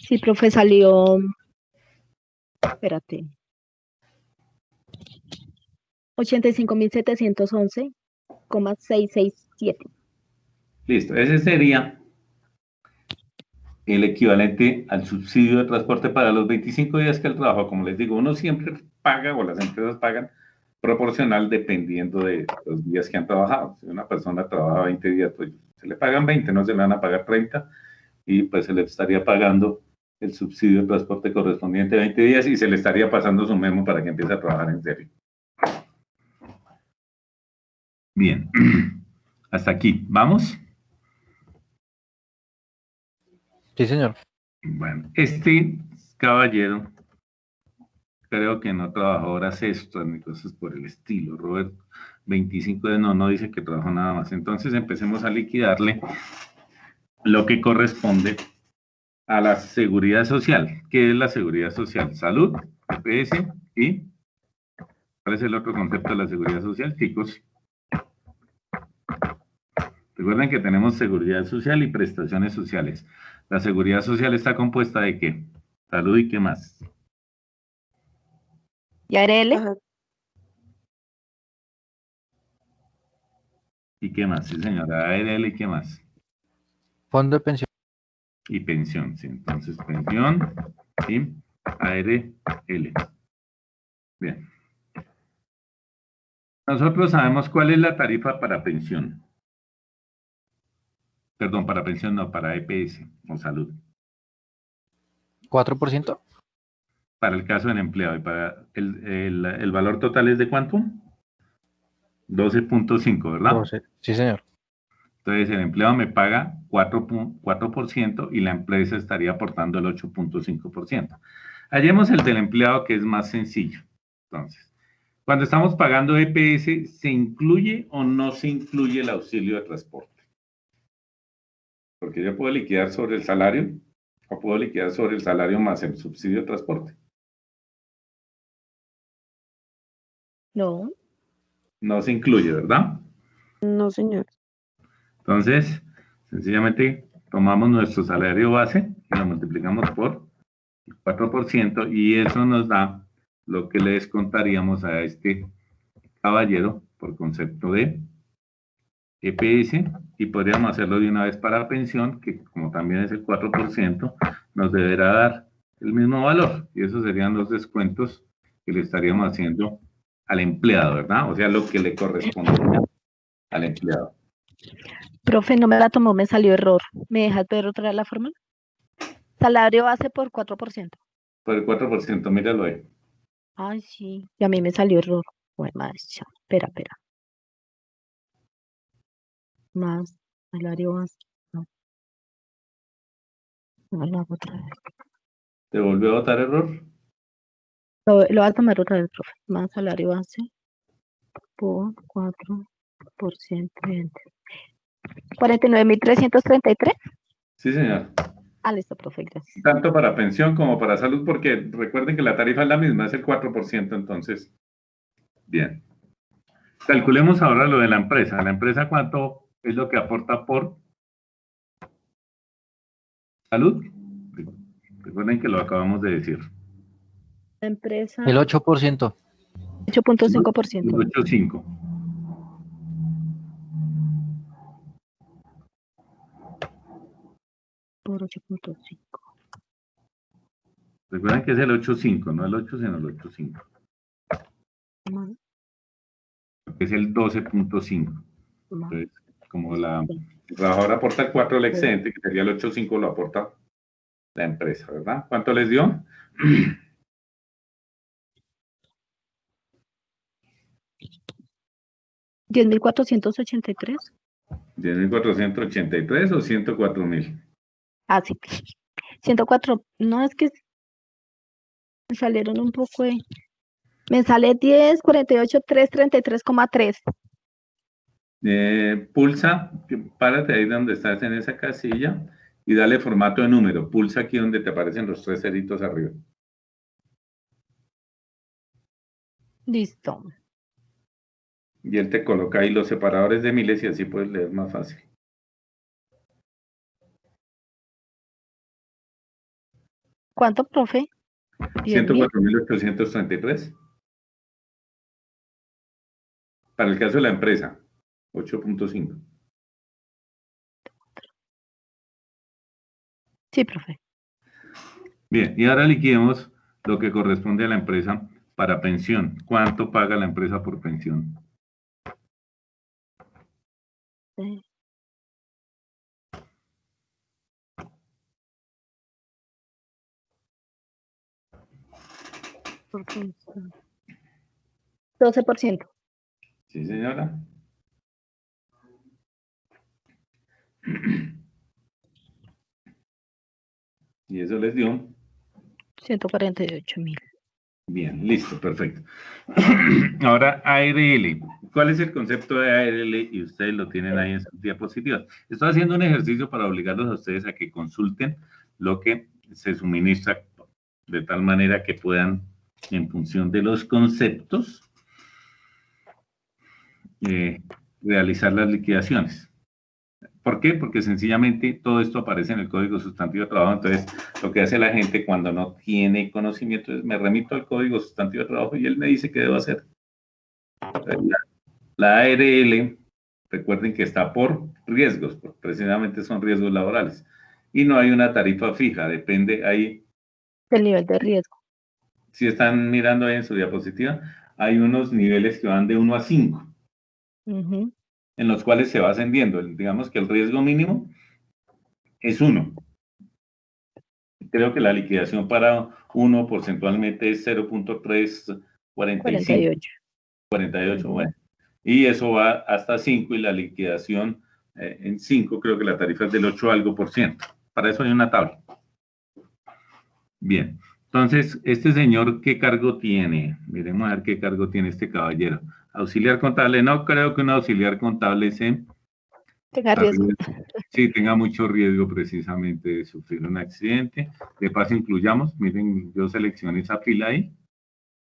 Sí, profe, salió, espérate, 85.711,667. Listo, ese sería el equivalente al subsidio de transporte para los 25 días que él trabajó. Como les digo, uno siempre paga o las empresas pagan proporcional dependiendo de los días que han trabajado. Si una persona trabaja 20 días, pues se le pagan 20, no se le van a pagar 30 y pues se le estaría pagando el subsidio de transporte correspondiente a 20 días y se le estaría pasando su memo para que empiece a trabajar en serio. Bien, hasta aquí, ¿vamos? Sí, señor. Bueno, este caballero creo que no trabajó horas extras ni cosas por el estilo. Roberto, 25 de no dice que trabajó nada más. Entonces empecemos a liquidarle lo que corresponde a la seguridad social. ¿Qué es la seguridad social? Salud, EPS y ¿cuál es el otro concepto de la seguridad social, chicos? Recuerden que tenemos seguridad social y prestaciones sociales. La seguridad social está compuesta de ¿qué? Salud y ¿qué más? ¿Y ARL? Ajá. ¿Y qué más? Sí, señora. ARL y ¿qué más? Fondo de pensión. Y pensión, sí. Entonces, pensión y ARL. Bien. Nosotros sabemos cuál es la tarifa para pensión. Perdón, para pensión no, para EPS o salud. 4%. Para el caso del empleado. Y para el valor total es de ¿cuánto? 12.5, ¿verdad? 12. Sí, señor. Entonces, el empleado me paga 4% y la empresa estaría aportando el 8.5%. Hallemos el del empleado que es más sencillo. Entonces, cuando estamos pagando EPS, ¿se incluye o no se incluye el auxilio de transporte? Porque yo puedo liquidar sobre el salario o puedo liquidar sobre el salario más el subsidio de transporte. No. No se incluye, ¿verdad? No, señor. Entonces, sencillamente tomamos nuestro salario base y lo multiplicamos por 4% y eso nos da lo que le descontaríamos a este caballero por concepto de EPS y podríamos hacerlo de una vez para pensión, que como también es el 4%, nos deberá dar el mismo valor y esos serían los descuentos que le estaríamos haciendo al empleado, ¿verdad? O sea, lo que le correspondería al empleado. Profe, no me la tomó, me salió error. ¿Me dejas ver otra vez la fórmula? Salario base por 4%. Por el 4%, míralo ahí. Ay, sí. Y a mí me salió error. Bueno, madre, chao. Espera. Más salario base. No, no lo hago otra vez. ¿Te volvió a botar error? Lo voy a tomar otra vez, profe. Más salario base por 4%. 49.333. Sí, señor. Ah, listo, profe, gracias. Tanto para pensión como para salud, porque recuerden que la tarifa es la misma, es el 4%, entonces, bien. Calculemos ahora lo de la empresa. ¿La empresa cuánto es lo que aporta por salud? Recuerden que lo acabamos de decir. La empresa, El 8%. 8.5%. 8.5. Por 8.5. Recuerden que es el 8.5, no el 8, sino el 8.5. Es el 12.5. Entonces, como la trabajadora aporta el 4 el excedente, que sería el 8.5, lo aporta la empresa, ¿verdad? ¿Cuánto les dio? 10.483. 10.483 o 104.000. Ah, sí. 104. No, es que me salieron un poco de... Me sale 10.48.333,3. Pulsa, párate ahí donde estás en esa casilla y dale formato de número. Pulsa aquí donde te aparecen los 3 ceritos arriba. Listo. Y él te coloca ahí los separadores de miles y así puedes leer más fácil. ¿Cuánto, profe? 10.000. 104.833. Para el caso de la empresa, 8.5. Sí, profe. Bien, y ahora liquidemos lo que corresponde a la empresa para pensión. ¿Cuánto paga la empresa por pensión? Sí. Por pensión. 12%. Sí, señora. Y eso les dio. 148.000. Bien, listo, perfecto. Ahora, ARL. ¿Cuál es el concepto de ARL? Y ustedes lo tienen ahí en sus diapositivas. Estoy haciendo un ejercicio para obligarlos a ustedes a que consulten lo que se suministra de tal manera que puedan, en función de los conceptos, realizar las liquidaciones. ¿Por qué? Porque sencillamente todo esto aparece en el Código Sustantivo de Trabajo. Entonces, lo que hace la gente cuando no tiene conocimiento es me remito al Código Sustantivo de Trabajo y él me dice qué debo hacer. La ARL, recuerden que está por riesgos, porque precisamente son riesgos laborales. Y no hay una tarifa fija, depende ahí. El nivel de riesgo. Si están mirando ahí en su diapositiva, hay unos niveles que van de 1 a 5. En los cuales se va ascendiendo. Digamos que el riesgo mínimo es 1. Creo que la liquidación para 1 porcentualmente es 0.345. 48. 48, bueno. Y eso va hasta 5 y la liquidación en 5, creo que la tarifa es del 8 algo por ciento. Para eso hay una tabla. Bien. Entonces, este señor, ¿qué cargo tiene? Miremos a ver qué cargo tiene este caballero. Auxiliar contable. No creo que un auxiliar contable tenga riesgo. Sí, tenga mucho riesgo precisamente de sufrir un accidente. De paso, incluyamos, miren, yo seleccioné esa fila ahí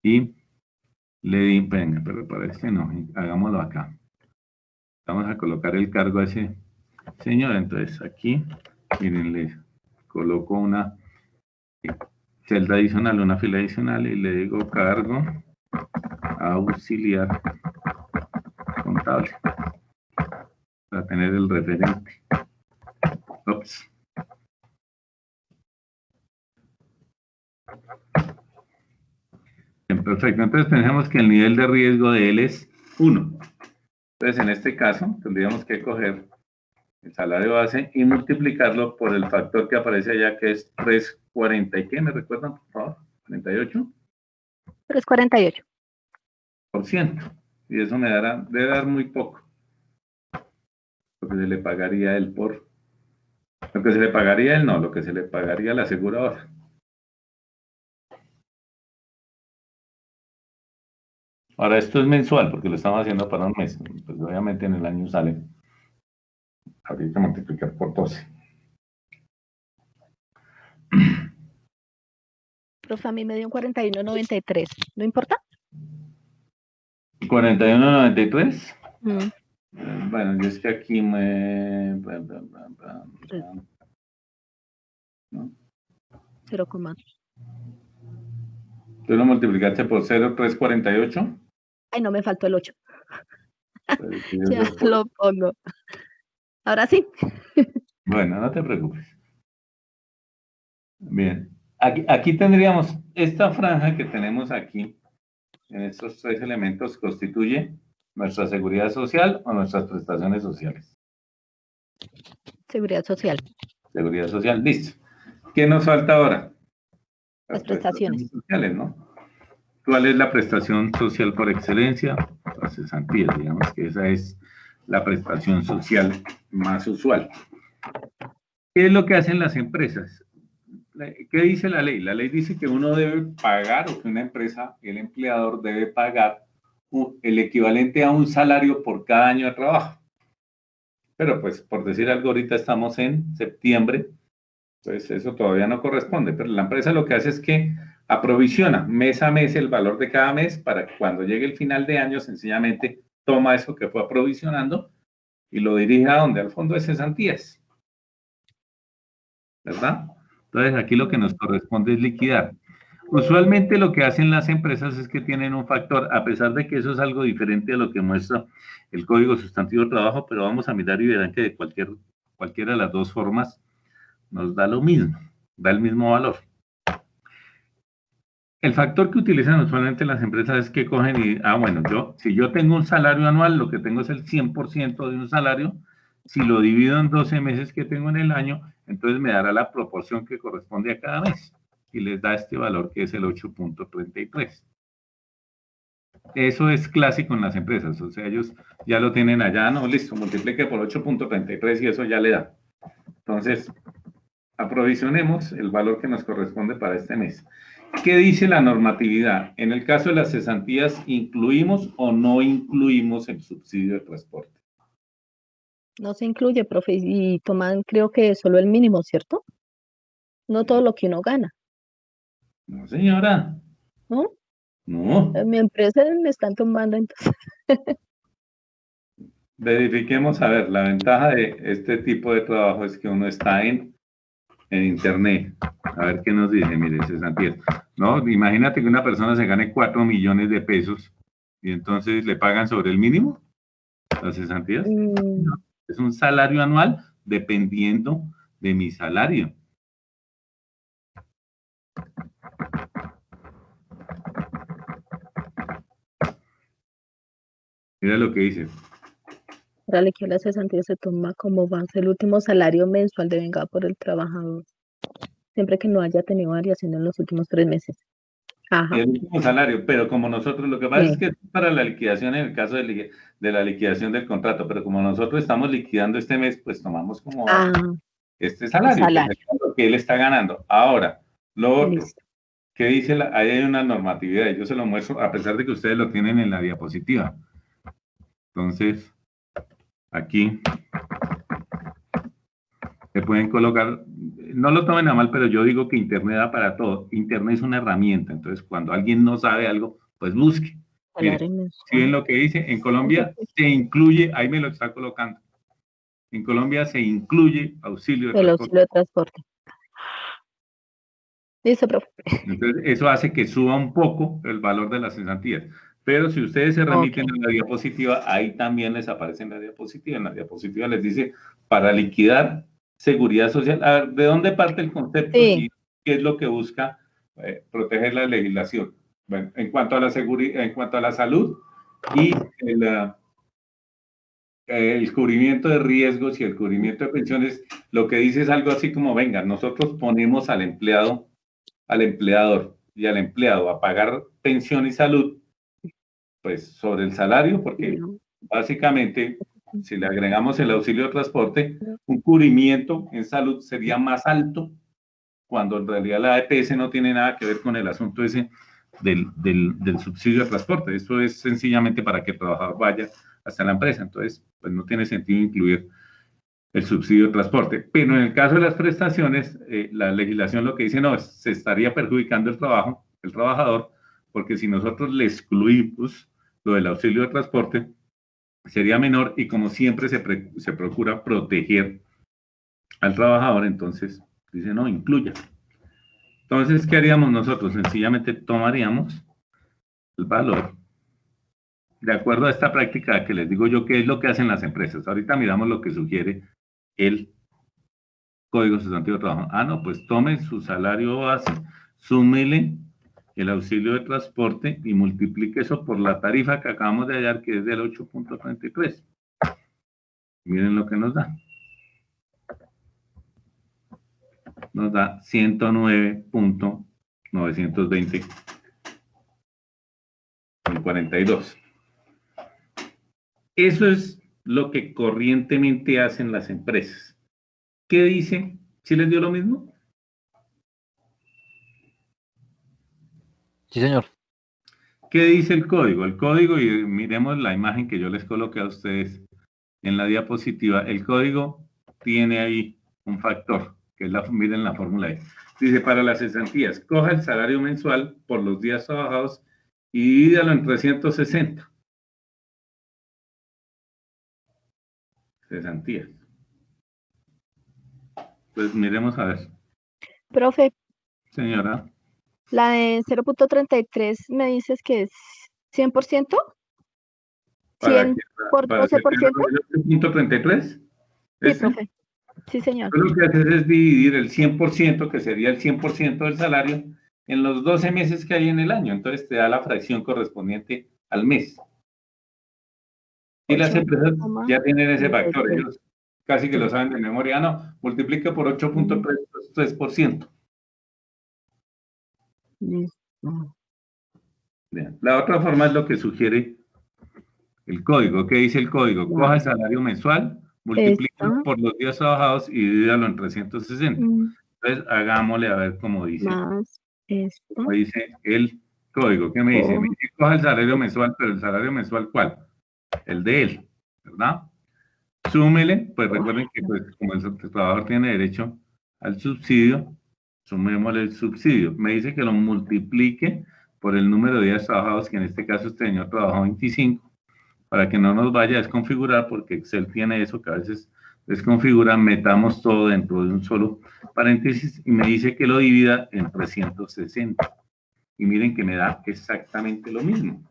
y le di, venga, pero para este no, hagámoslo acá. Vamos a colocar el cargo a ese señor. Entonces, aquí, miren, le coloco una celda adicional, una fila adicional y le digo cargo auxiliar contable para tener el referente. Ups. Bien, perfecto. Entonces pensemos que el nivel de riesgo de él es 1. Entonces, en este caso, tendríamos que coger el salario base y multiplicarlo por el factor que aparece allá, que es 340. ¿Y qué? ¿Me recuerdan, por favor? 48. 348. Y eso me dará, debe dar muy poco. Lo que se le pagaría a él por... Lo que se le pagaría a él no, lo que se le pagaría a la aseguradora. Ahora, esto es mensual, porque lo estamos haciendo para un mes. Pues obviamente en el año sale. Habría que multiplicar por 12. Profe, a mí me dio un 41.93. ¿No importa? 41.93. Mm. Bueno, yo es que aquí me... ¿no? 0,2. ¿Tú lo multiplicaste por 0,348? Ay, no me faltó el 8. Pues, sí, Ya eso. lo pongo. Ahora sí. Bueno, no te preocupes. Bien. Aquí tendríamos esta franja que tenemos aquí, en estos tres elementos, constituye nuestra seguridad social o nuestras prestaciones sociales. Seguridad social. Seguridad social, listo. ¿Qué nos falta ahora? Las prestaciones. Sociales, ¿no? ¿Cuál es la prestación social por excelencia? Las cesantías, digamos que esa es la prestación social más usual. ¿Qué es lo que hacen las empresas? ¿Qué dice la ley? La ley dice que uno debe pagar, o que una empresa, el empleador debe pagar el equivalente a un salario por cada año de trabajo. Pero pues, por decir algo, ahorita estamos en septiembre, pues eso todavía no corresponde, pero la empresa lo que hace es que aprovisiona mes a mes el valor de cada mes para que cuando llegue el final de año, sencillamente toma eso que fue aprovisionando y lo dirige a donde, al fondo de cesantías. ¿Verdad? Entonces aquí lo que nos corresponde es liquidar. Usualmente lo que hacen las empresas es que tienen un factor, a pesar de que eso es algo diferente a lo que muestra el Código Sustantivo de Trabajo, pero vamos a mirar y verán que de cualquiera de las dos formas nos da lo mismo, da el mismo valor. El factor que utilizan usualmente las empresas es que cogen y, bueno, si yo tengo un salario anual, lo que tengo es el 100% de un salario, si lo divido en 12 meses que tengo en el año, entonces me dará la proporción que corresponde a cada mes y les da este valor que es el 8.33. Eso es clásico en las empresas, o sea, ellos ya lo tienen allá, no, listo, multiplique por 8.33 y eso ya le da. Entonces, aprovisionemos el valor que nos corresponde para este mes. ¿Qué dice la normatividad? En el caso de las cesantías, ¿incluimos o no incluimos el subsidio de transporte? No se incluye, profe, y toman, creo que solo el mínimo, ¿cierto? No todo lo que uno gana, No, señora. ¿no? No. En mi empresa me están tomando, entonces. Verifiquemos, a ver, la ventaja de este tipo de trabajo es que uno está en internet. A ver qué nos dice, mire, cesantías. No, imagínate que una persona se gane 4 millones de pesos y entonces le pagan sobre el mínimo las cesantías. No, es un salario anual dependiendo de mi salario. Mira lo que dice. Para que la cesantía se toma como base el último salario mensual devengado por el trabajador, siempre que no haya tenido variación en los últimos 3 meses. Ajá. El último salario, pero como nosotros, lo que pasa es que para la liquidación, en el caso de la liquidación del contrato, pero como nosotros estamos liquidando este mes, pues tomamos como este salario, que es lo que él está ganando. Ahora, lo otro, ¿qué dice? Ahí hay una normatividad, y yo se lo muestro, a pesar de que ustedes lo tienen en la diapositiva. Entonces, aquí se pueden colocar, no lo tomen a mal, pero yo digo que Internet da para todo. Internet es una herramienta, entonces cuando alguien no sabe algo, pues busque. Miren, si ven lo que dice, en Colombia se incluye, ahí me lo está colocando, en Colombia se incluye auxilio de transporte. Auxilio de transporte. Listo, profe. Entonces, eso hace que suba un poco el valor de las cesantías. Pero si ustedes se remiten a la diapositiva, ahí también les aparece en la diapositiva. En la diapositiva les dice, para liquidar seguridad social. A ver, ¿de dónde parte el concepto y qué es lo que busca proteger la legislación? Bueno, en cuanto a la seguridad, en cuanto a la salud y el cubrimiento de riesgos y el cubrimiento de pensiones, lo que dice es algo así como, venga, nosotros ponemos al empleador y al empleado a pagar pensión y salud, pues sobre el salario, porque básicamente, si le agregamos el auxilio de transporte, un cubrimiento en salud sería más alto, cuando en realidad la EPS no tiene nada que ver con el asunto ese del subsidio de transporte. Esto es sencillamente para que el trabajador vaya hasta la empresa. Entonces, pues no tiene sentido incluir el subsidio de transporte. Pero en el caso de las prestaciones, la legislación lo que dice, no, se estaría perjudicando el trabajador, porque si nosotros le excluimos lo del auxilio de transporte, sería menor y como siempre se procura proteger al trabajador, entonces dice, no, incluya. Entonces, ¿qué haríamos nosotros? Sencillamente tomaríamos el valor de acuerdo a esta práctica que les digo yo, ¿qué es lo que hacen las empresas? Ahorita miramos lo que sugiere el Código Sustantivo de Trabajo. Ah, no, pues tome su salario base, súmele el auxilio de transporte y multiplique eso por la tarifa que acabamos de hallar, que es del 8.33. Miren lo que nos da. Nos da 109.920,42. Eso es lo que corrientemente hacen las empresas. ¿Qué dice? ¿Sí les dio lo mismo? Sí, señor. ¿Qué dice el código? El código, y miremos la imagen que yo les coloqué a ustedes en la diapositiva. El código tiene ahí un factor, que es miren la fórmula ahí. Dice, para las cesantías, coja el salario mensual por los días trabajados y divídalo en 360. Cesantías. Pues miremos a ver. Profe, Señora. la de 0.33 me dices que es 100%, ¿Para 100 qué? por ¿Para hacer 12%. el punto 33? Sí, profe. Sí, señor. Lo que haces es dividir el 100%, que sería el 100% del salario, en los 12 meses que hay en el año. Entonces te da la fracción correspondiente al mes. Y las empresas ya tienen ese factor. Ellos casi que lo saben de memoria. Ah, no, multiplica por 8.3%. Bien. La otra forma es lo que sugiere el código. ¿Qué dice el código? Coja el salario mensual, multiplícalo por los días trabajados y divídalo en 360. Entonces, hagámosle a ver cómo dice. Más esto. Como dice el código. ¿Qué me dice? Me dice, coja el salario mensual, pero ¿el salario mensual cuál? El de él, ¿verdad? Súmele, pues recuerden que pues, como el trabajador tiene derecho al subsidio, sumémosle el subsidio. Me dice que lo multiplique por el número de días trabajados, que en este caso este señor trabajó 25, para que no nos vaya a desconfigurar, porque Excel tiene eso que a veces desconfigura, metamos todo dentro de un solo paréntesis y me dice que lo divida en 360. Y miren que me da exactamente lo mismo.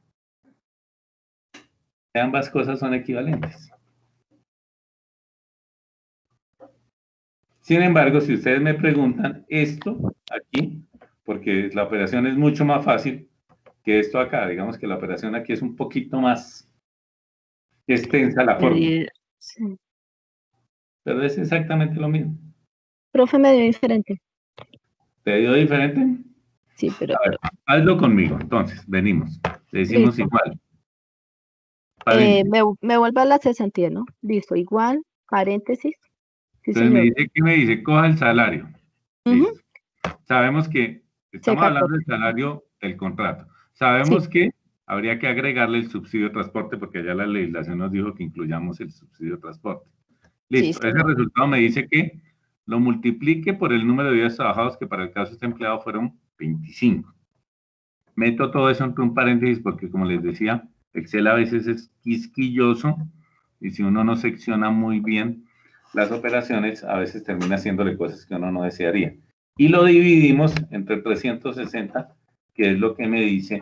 Ambas cosas son equivalentes. Sin embargo, si ustedes me preguntan esto aquí, porque la operación es mucho más fácil que esto acá, digamos que la operación aquí es un poquito más extensa la fórmula. Sí. Pero es exactamente lo mismo. Profe, me dio diferente. ¿Te dio diferente? Sí, pero... A ver, hazlo conmigo. Entonces, venimos. Le decimos listo. igual. Me vuelve a la cesantía, ¿no? Listo, igual, paréntesis. Sí, entonces señor. ¿qué me dice? Coja el salario. Listo. Sabemos que estamos hablando del salario del contrato. Sabemos que habría que agregarle el subsidio de transporte porque ya la legislación nos dijo que incluyamos el subsidio de transporte. Listo. Ese resultado me dice que lo multiplique por el número de días trabajados que para el caso de este empleado fueron 25. Meto todo eso entre un paréntesis porque, como les decía, Excel a veces es quisquilloso y si uno no secciona muy bien las operaciones, a veces termina haciéndole cosas que uno no desearía. Y lo dividimos entre 360, que es lo que me dice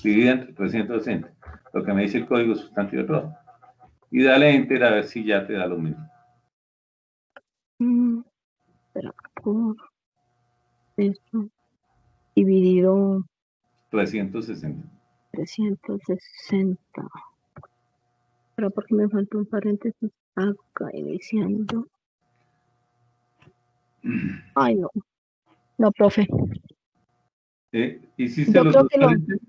divide entre 360, lo que me dice el código sustantivo de trabajo. Y dale enter a ver si ya te da lo mismo. Pero por esto dividido 360. 360. Pero porque me falta un paréntesis acá iniciando. Ay, no. No, profe. ¿Hiciste los dos paréntesis?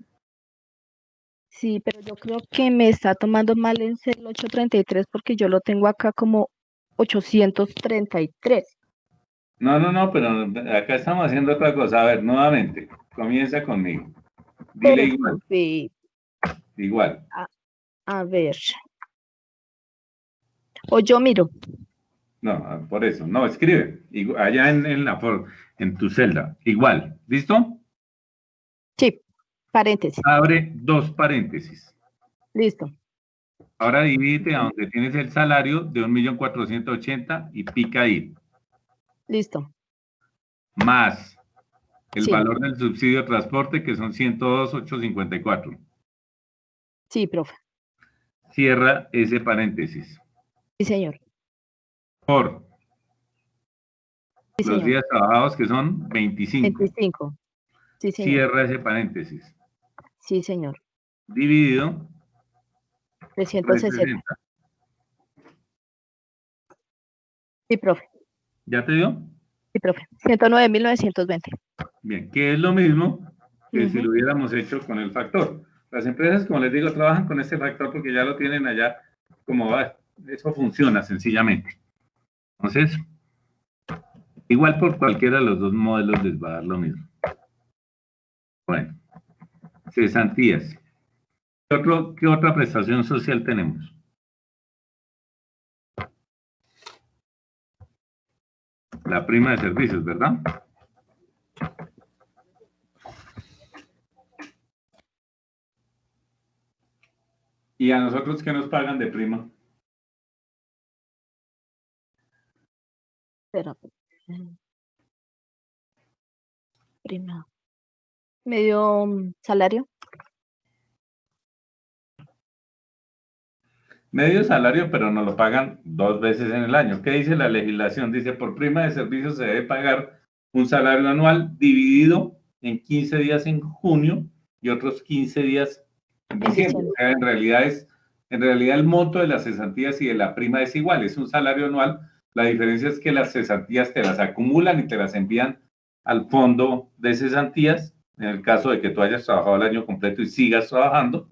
Sí, pero yo creo que me está tomando mal en el 833 porque yo lo tengo acá como 833. No, pero acá estamos haciendo otra cosa. A ver, nuevamente, comienza conmigo. Dile igual. Sí. Igual. A ver. O yo miro. No, por eso. No, escribe. Allá en tu celda. Igual. ¿Listo? Sí. Paréntesis. Abre dos paréntesis. Listo. Ahora divídete a donde tienes el salario de 1.480.000 y pica ahí. Listo. más el Sí, valor del subsidio de transporte, que son 102.854. sí, profe. Cierra ese paréntesis. Sí, señor. Por Sí, los señor. días trabajados, que son 25. 25. Sí, señor. Cierra ese paréntesis. Sí, señor. Dividido 360. 360. Sí, profe. ¿Ya te dio? Sí, profe. 109.920. Bien, que es lo mismo que si Ujú. lo hubiéramos hecho con el factor. Las empresas, como les digo, trabajan con este factor porque ya lo tienen allá como va. Eso funciona sencillamente. Entonces, igual por cualquiera de los dos modelos les va a dar lo mismo. Bueno, cesantías. ¿Qué otra prestación social tenemos? La prima de servicios, ¿verdad? ¿Y a nosotros qué nos pagan de prima? Espera. Prima. Medio salario. Medio salario, pero nos lo pagan 2 veces en el año. ¿Qué dice la legislación? Dice, por prima de servicios se debe pagar un salario anual dividido en 15 días en junio y otros 15 días en En diciembre. O diciembre. sea, en realidad el monto de las cesantías y de la prima es igual, es un salario anual. La diferencia es que las cesantías te las acumulan y te las envían al fondo de cesantías, en el caso de que tú hayas trabajado el año completo y sigas trabajando.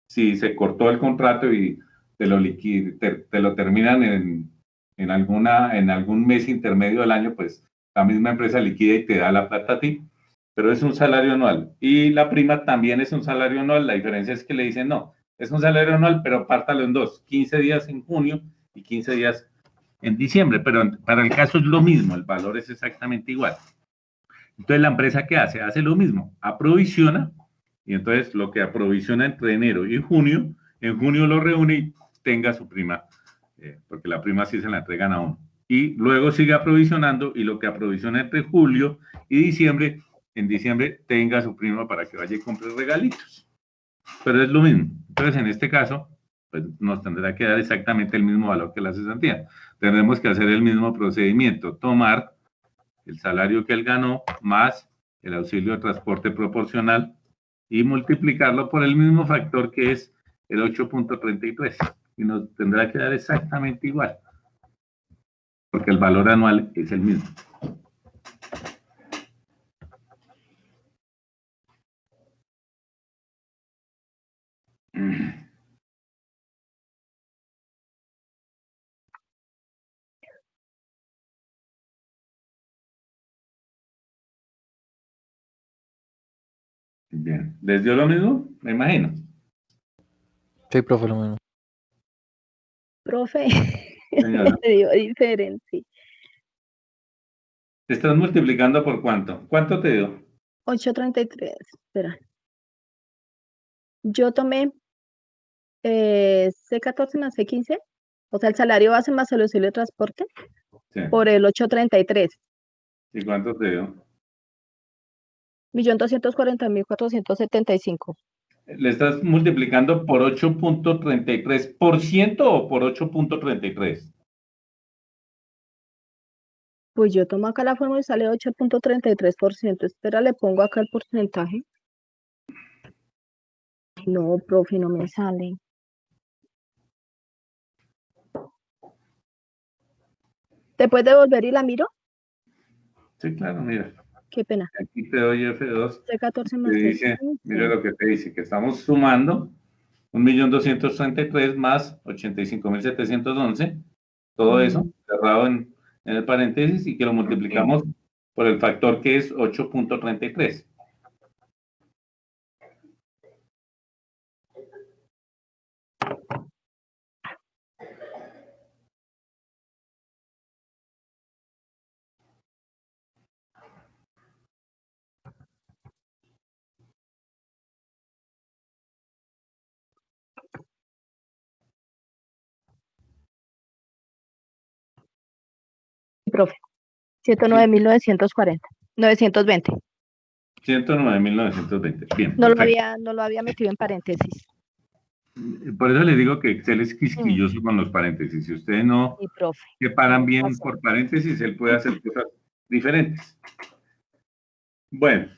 Si se cortó el contrato y te lo terminan en algún mes intermedio del año, pues la misma empresa liquida y te da la plata a ti, pero es un salario anual. Y la prima también es un salario anual, la diferencia es que le dicen, no, es un salario anual, pero pártalo en dos, 15 días en junio y 15 días en diciembre, pero para el caso es lo mismo, el valor es exactamente igual. Entonces, ¿la empresa qué hace? Hace lo mismo, aprovisiona, y entonces lo que aprovisiona entre enero y junio, en junio lo reúne y tenga su prima, porque la prima sí se la entregan a uno. Y luego sigue aprovisionando y lo que aprovisiona entre julio y diciembre, en diciembre tenga su prima para que vaya y compre regalitos. Pero es lo mismo. Entonces, en este caso, pues nos tendrá que dar exactamente el mismo valor que la cesantía. Tendremos que hacer el mismo procedimiento, tomar el salario que él ganó más el auxilio de transporte proporcional y multiplicarlo por el mismo factor que es el 8.33 y nos tendrá que dar exactamente igual, porque el valor anual es el mismo. Bien, ¿les dio lo mismo? Me imagino. Sí, profe, lo mismo. Profe, Señora, me dio diferente. ¿te estás multiplicando por cuánto? ¿Cuánto te dio? 833. Espera. Yo tomé C14 más C15, o sea, el salario base más el auxilio de transporte, Sí. por el 833. ¿Y cuánto te dio? 1.240.475. ¿Le estás multiplicando por 8.33% o por 8.33? Pues yo tomo acá la fórmula y sale 8.33%. Espera, le pongo acá el porcentaje. No, profe, no me sale. ¿Te puedes devolver y la miro? Sí, claro, mira. Qué pena. Aquí te doy F2. C14 Te más dice, mira C15. lo que te dice, que estamos sumando 1.233.000 más 85.711, todo eso Mm, cerrado en el paréntesis y que lo multiplicamos por el factor que es 8.33. Profe, Sí, 109.940. 920. 109.920. Bien, No perfecto. no lo había metido en paréntesis. Por eso les digo que Excel es quisquilloso con los paréntesis. Si ustedes no Sí, profe. separan Tienes bien razón. por paréntesis, él puede hacer cosas diferentes. Bueno,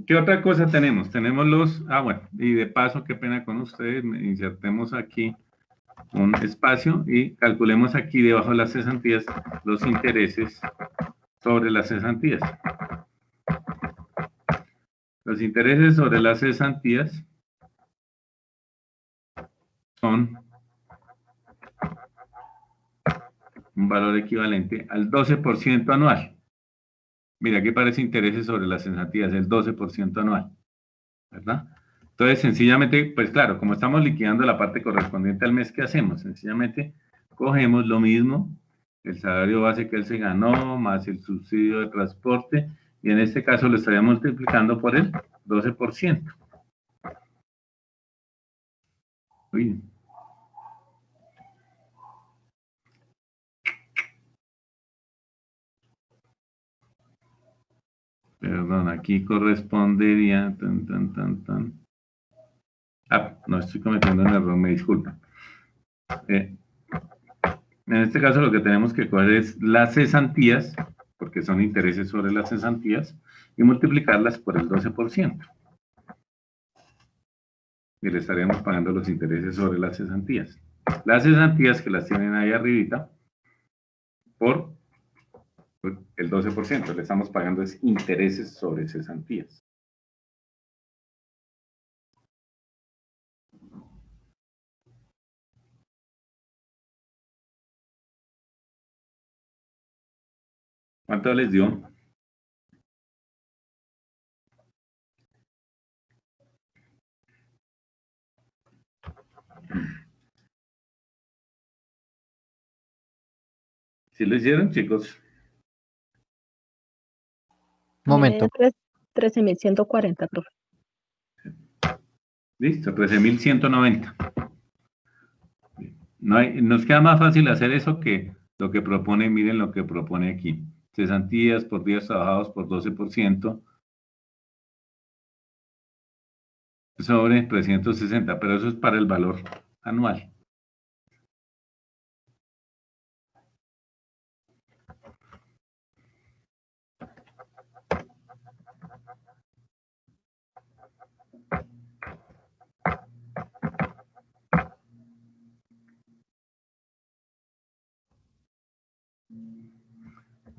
¿qué otra cosa tenemos? Tenemos los... bueno, y de paso, qué pena con ustedes, insertemos aquí un espacio y calculemos aquí debajo de las cesantías los intereses sobre las cesantías. Los intereses sobre las cesantías son un valor equivalente al 12% anual. Mira, ¿qué parece intereses sobre las cesantías? El 12% anual, ¿verdad? Entonces, sencillamente, pues claro, como estamos liquidando la parte correspondiente al mes, ¿qué hacemos? Sencillamente, cogemos lo mismo, el salario base que él se ganó, más el subsidio de transporte, y en este caso lo estaría multiplicando por el 12%. Uy. Perdón, aquí correspondería... no, estoy cometiendo un error, me disculpan. En este caso lo que tenemos que coger es las cesantías, porque son intereses sobre las cesantías, y multiplicarlas por el 12%. Y le estaríamos pagando los intereses sobre las cesantías. Las cesantías que las tienen ahí arribita, por el 12%, le estamos pagando es intereses sobre cesantías. ¿Cuánto les dio? ¿Sí lo hicieron, chicos? Momento. 13.140, profe. Listo, 13.190. Nos queda más fácil hacer eso que lo que propone, miren lo que propone aquí. Cesantías por días trabajados por 12% sobre 360, pero eso es para el valor anual.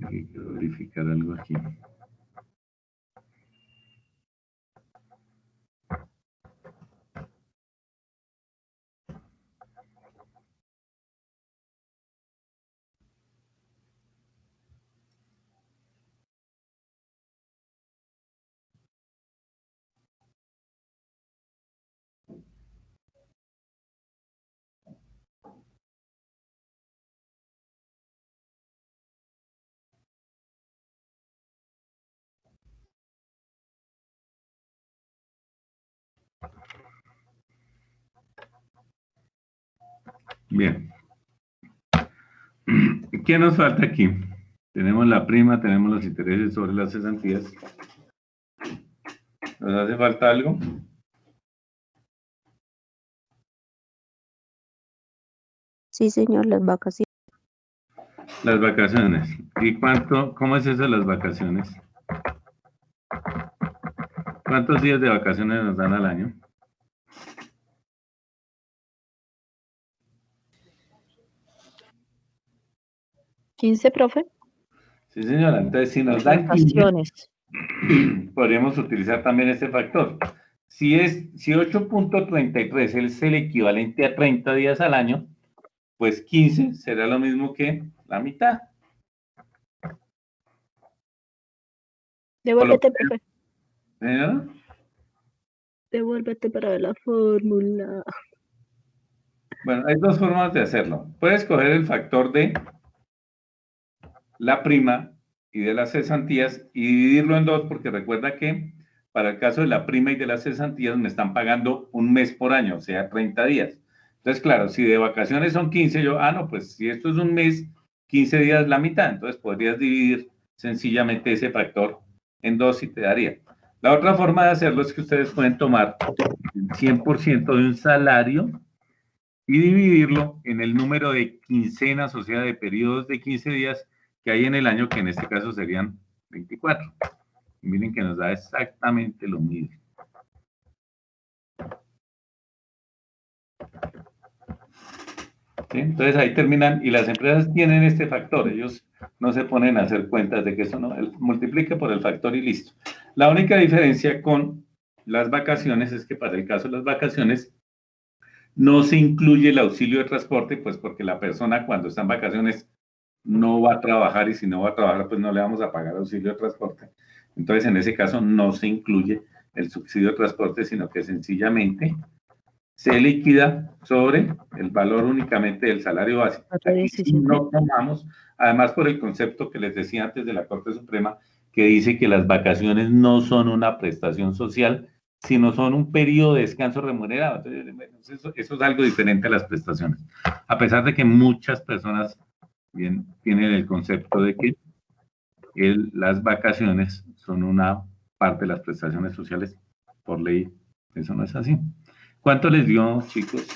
Quiero verificar algo aquí. Bien. ¿Qué nos falta aquí? Tenemos la prima, tenemos los intereses sobre las cesantías. ¿Nos hace falta algo? Sí, señor, las vacaciones. Las vacaciones. ¿Y cómo es eso de las vacaciones? ¿Cuántos días de vacaciones nos dan al año? 15, profe. Sí, señora. Entonces, si nos dan 15, Vacaciones. podríamos utilizar también este factor. Si 8.33 es el equivalente a 30 días al año, pues 15 será lo mismo que la mitad. Devuélvete, profe. ¿Señora? Devuélvete para ver la fórmula. Bueno, hay dos formas de hacerlo. Puedes coger el factor de la prima y de las cesantías y dividirlo en dos, porque recuerda que para el caso de la prima y de las cesantías me están pagando un mes por año, o sea, 30 días. Entonces, claro, si de vacaciones son 15, no, pues si esto es un mes, 15 días la mitad, entonces podrías dividir sencillamente ese factor en 2 y te daría. La otra forma de hacerlo es que ustedes pueden tomar el 100% de un salario y dividirlo en el número de quincenas, o sea, de periodos de 15 días que hay en el año, que en este caso serían 24. Y miren que nos da exactamente lo mismo. ¿Sí? Entonces ahí terminan, y las empresas tienen este factor, ellos no se ponen a hacer cuentas de que eso no, multiplique por el factor y listo. La única diferencia con las vacaciones es que para el caso de las vacaciones no se incluye el auxilio de transporte, pues porque la persona cuando está en vacaciones no va a trabajar, y si no va a trabajar, pues no le vamos a pagar auxilio de transporte. Entonces, en ese caso no se incluye el subsidio de transporte, sino que sencillamente se liquida sobre el valor únicamente del salario básico. Aquí sí no tomamos, además por el concepto que les decía antes de la Corte Suprema, que dice que las vacaciones no son una prestación social, sino son un periodo de descanso remunerado. Entonces, eso es algo diferente a las prestaciones. A pesar de que muchas personas bien tienen el concepto de que las vacaciones son una parte de las prestaciones sociales, por ley, eso no es así. ¿Cuánto les dio, chicos?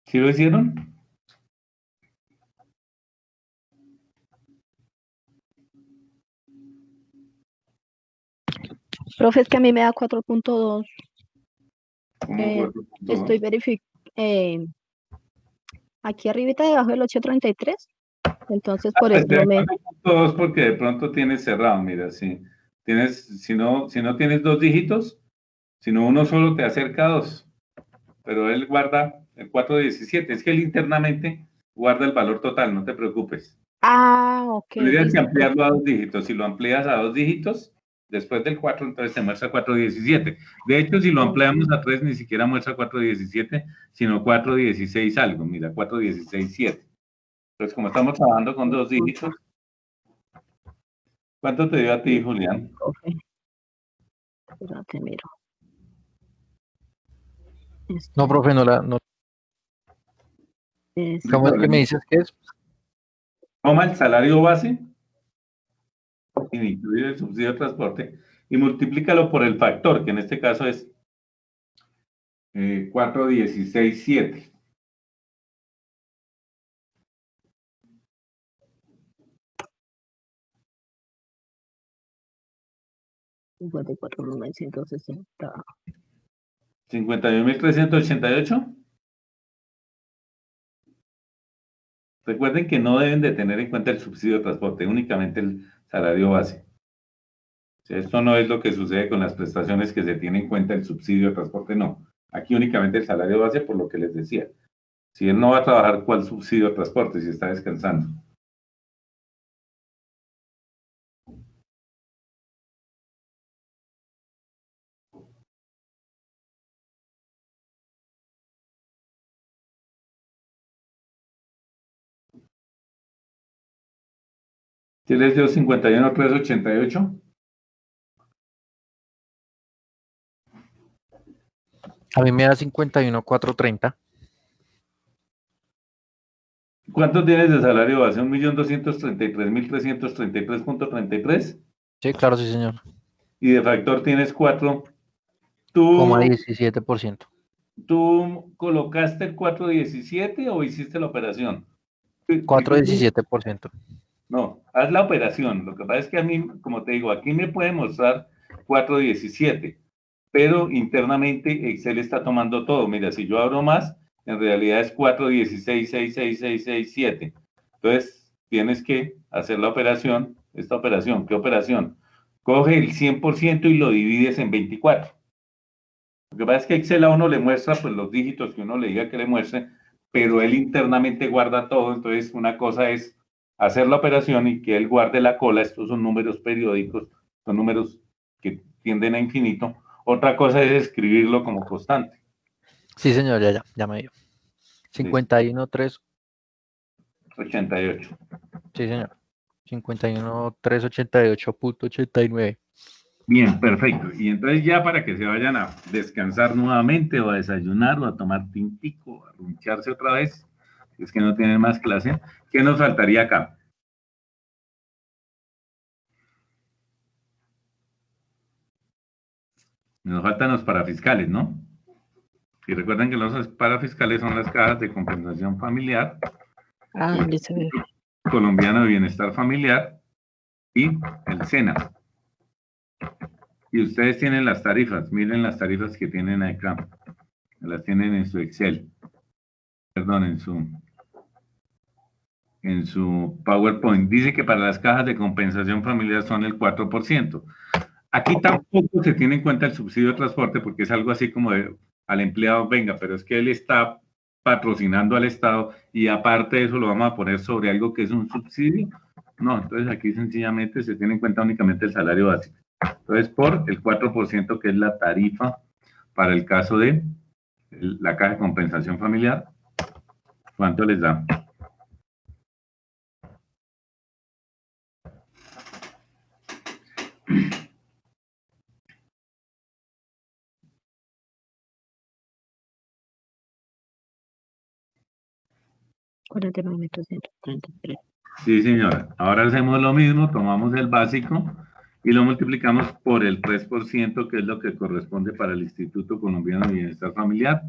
¿Sí lo hicieron? Profe, es que a mí me da 4.2. ¿Cómo Estoy verificando aquí arribita debajo del 833. Entonces, por eso no me... Todos porque de pronto tienes cerrado, mira, si no tienes 2 dígitos, sino uno solo te acerca a 2, pero él guarda el 417, es que él internamente guarda el valor total, no te preocupes. Ah, ok. Tendrías que ampliarlo a 2 dígitos, si lo amplías a 2 dígitos, después del 4, entonces te muestra 417. De hecho, si lo ampliamos a 3, ni siquiera muestra 417, sino 416 algo, mira, 4167. Entonces, como estamos trabajando con 2 dígitos, ¿cuánto te dio a ti, Julián? Espérate, miro. No, profe, no. ¿Cómo es que me dices que es? Toma el salario base, incluye el subsidio de transporte, y multiplícalo por el factor, que en este caso es 416.7. $54.960. 51.388. Recuerden que no deben de tener en cuenta el subsidio de transporte, únicamente el salario base. O sea, esto no es lo que sucede con las prestaciones que se tiene en cuenta el subsidio de transporte, no. Aquí únicamente el salario base, por lo que les decía. Si él no va a trabajar, ¿cuál subsidio de transporte si está descansando? ¿Sí les dio 51.388? A mí me da 51.430. ¿Cuánto tienes de salario base? 1.233.333.33. Sí, claro, sí, señor. Y de factor tienes 4. Como a 17%. ¿Tú colocaste el 417 o hiciste la operación? 4.17%. No, haz la operación. Lo que pasa es que a mí, como te digo, aquí me puede mostrar 417, pero internamente Excel está tomando todo. Mira, si yo abro más, en realidad es 416.66667. Entonces, tienes que hacer la operación, esta operación. ¿Qué operación? Coge el 100% y lo divides en 24. Lo que pasa es que Excel a uno le muestra pues los dígitos que uno le diga que le muestre, pero él internamente guarda todo. Entonces una cosa es hacer la operación y que él guarde la cola. Estos son números periódicos, son números que tienden a infinito. Otra cosa es escribirlo como constante. Sí, señor, ya me dio. 51.3. 88. Sí, señor. 51.388.89. Bien, perfecto. Y entonces ya para que se vayan a descansar nuevamente o a desayunar o a tomar tintico, a runcharse otra vez, si es que no tienen más clase, ¿qué nos faltaría acá? Nos faltan los parafiscales, ¿no? Y recuerden que los parafiscales son las cajas de compensación familiar, Listo. colombiano de bienestar familiar y el SENA. Y ustedes tienen las tarifas, miren las tarifas que tienen acá, las tienen en su Excel, perdón, en su PowerPoint. Dice que para las cajas de compensación familiar son el 4%. Aquí tampoco se tiene en cuenta el subsidio de transporte porque es algo así como de, al empleado, venga, pero es que él está patrocinando al Estado y aparte de eso lo vamos a poner sobre algo que es un subsidio. No, entonces aquí sencillamente se tiene en cuenta únicamente el salario básico. Entonces, por el 4% que es la tarifa para el caso de la caja de compensación familiar, ¿cuánto les da? Sí, señora. Ahora hacemos lo mismo, tomamos el básico y lo multiplicamos por el 3%, que es lo que corresponde para el Instituto Colombiano de Bienestar Familiar.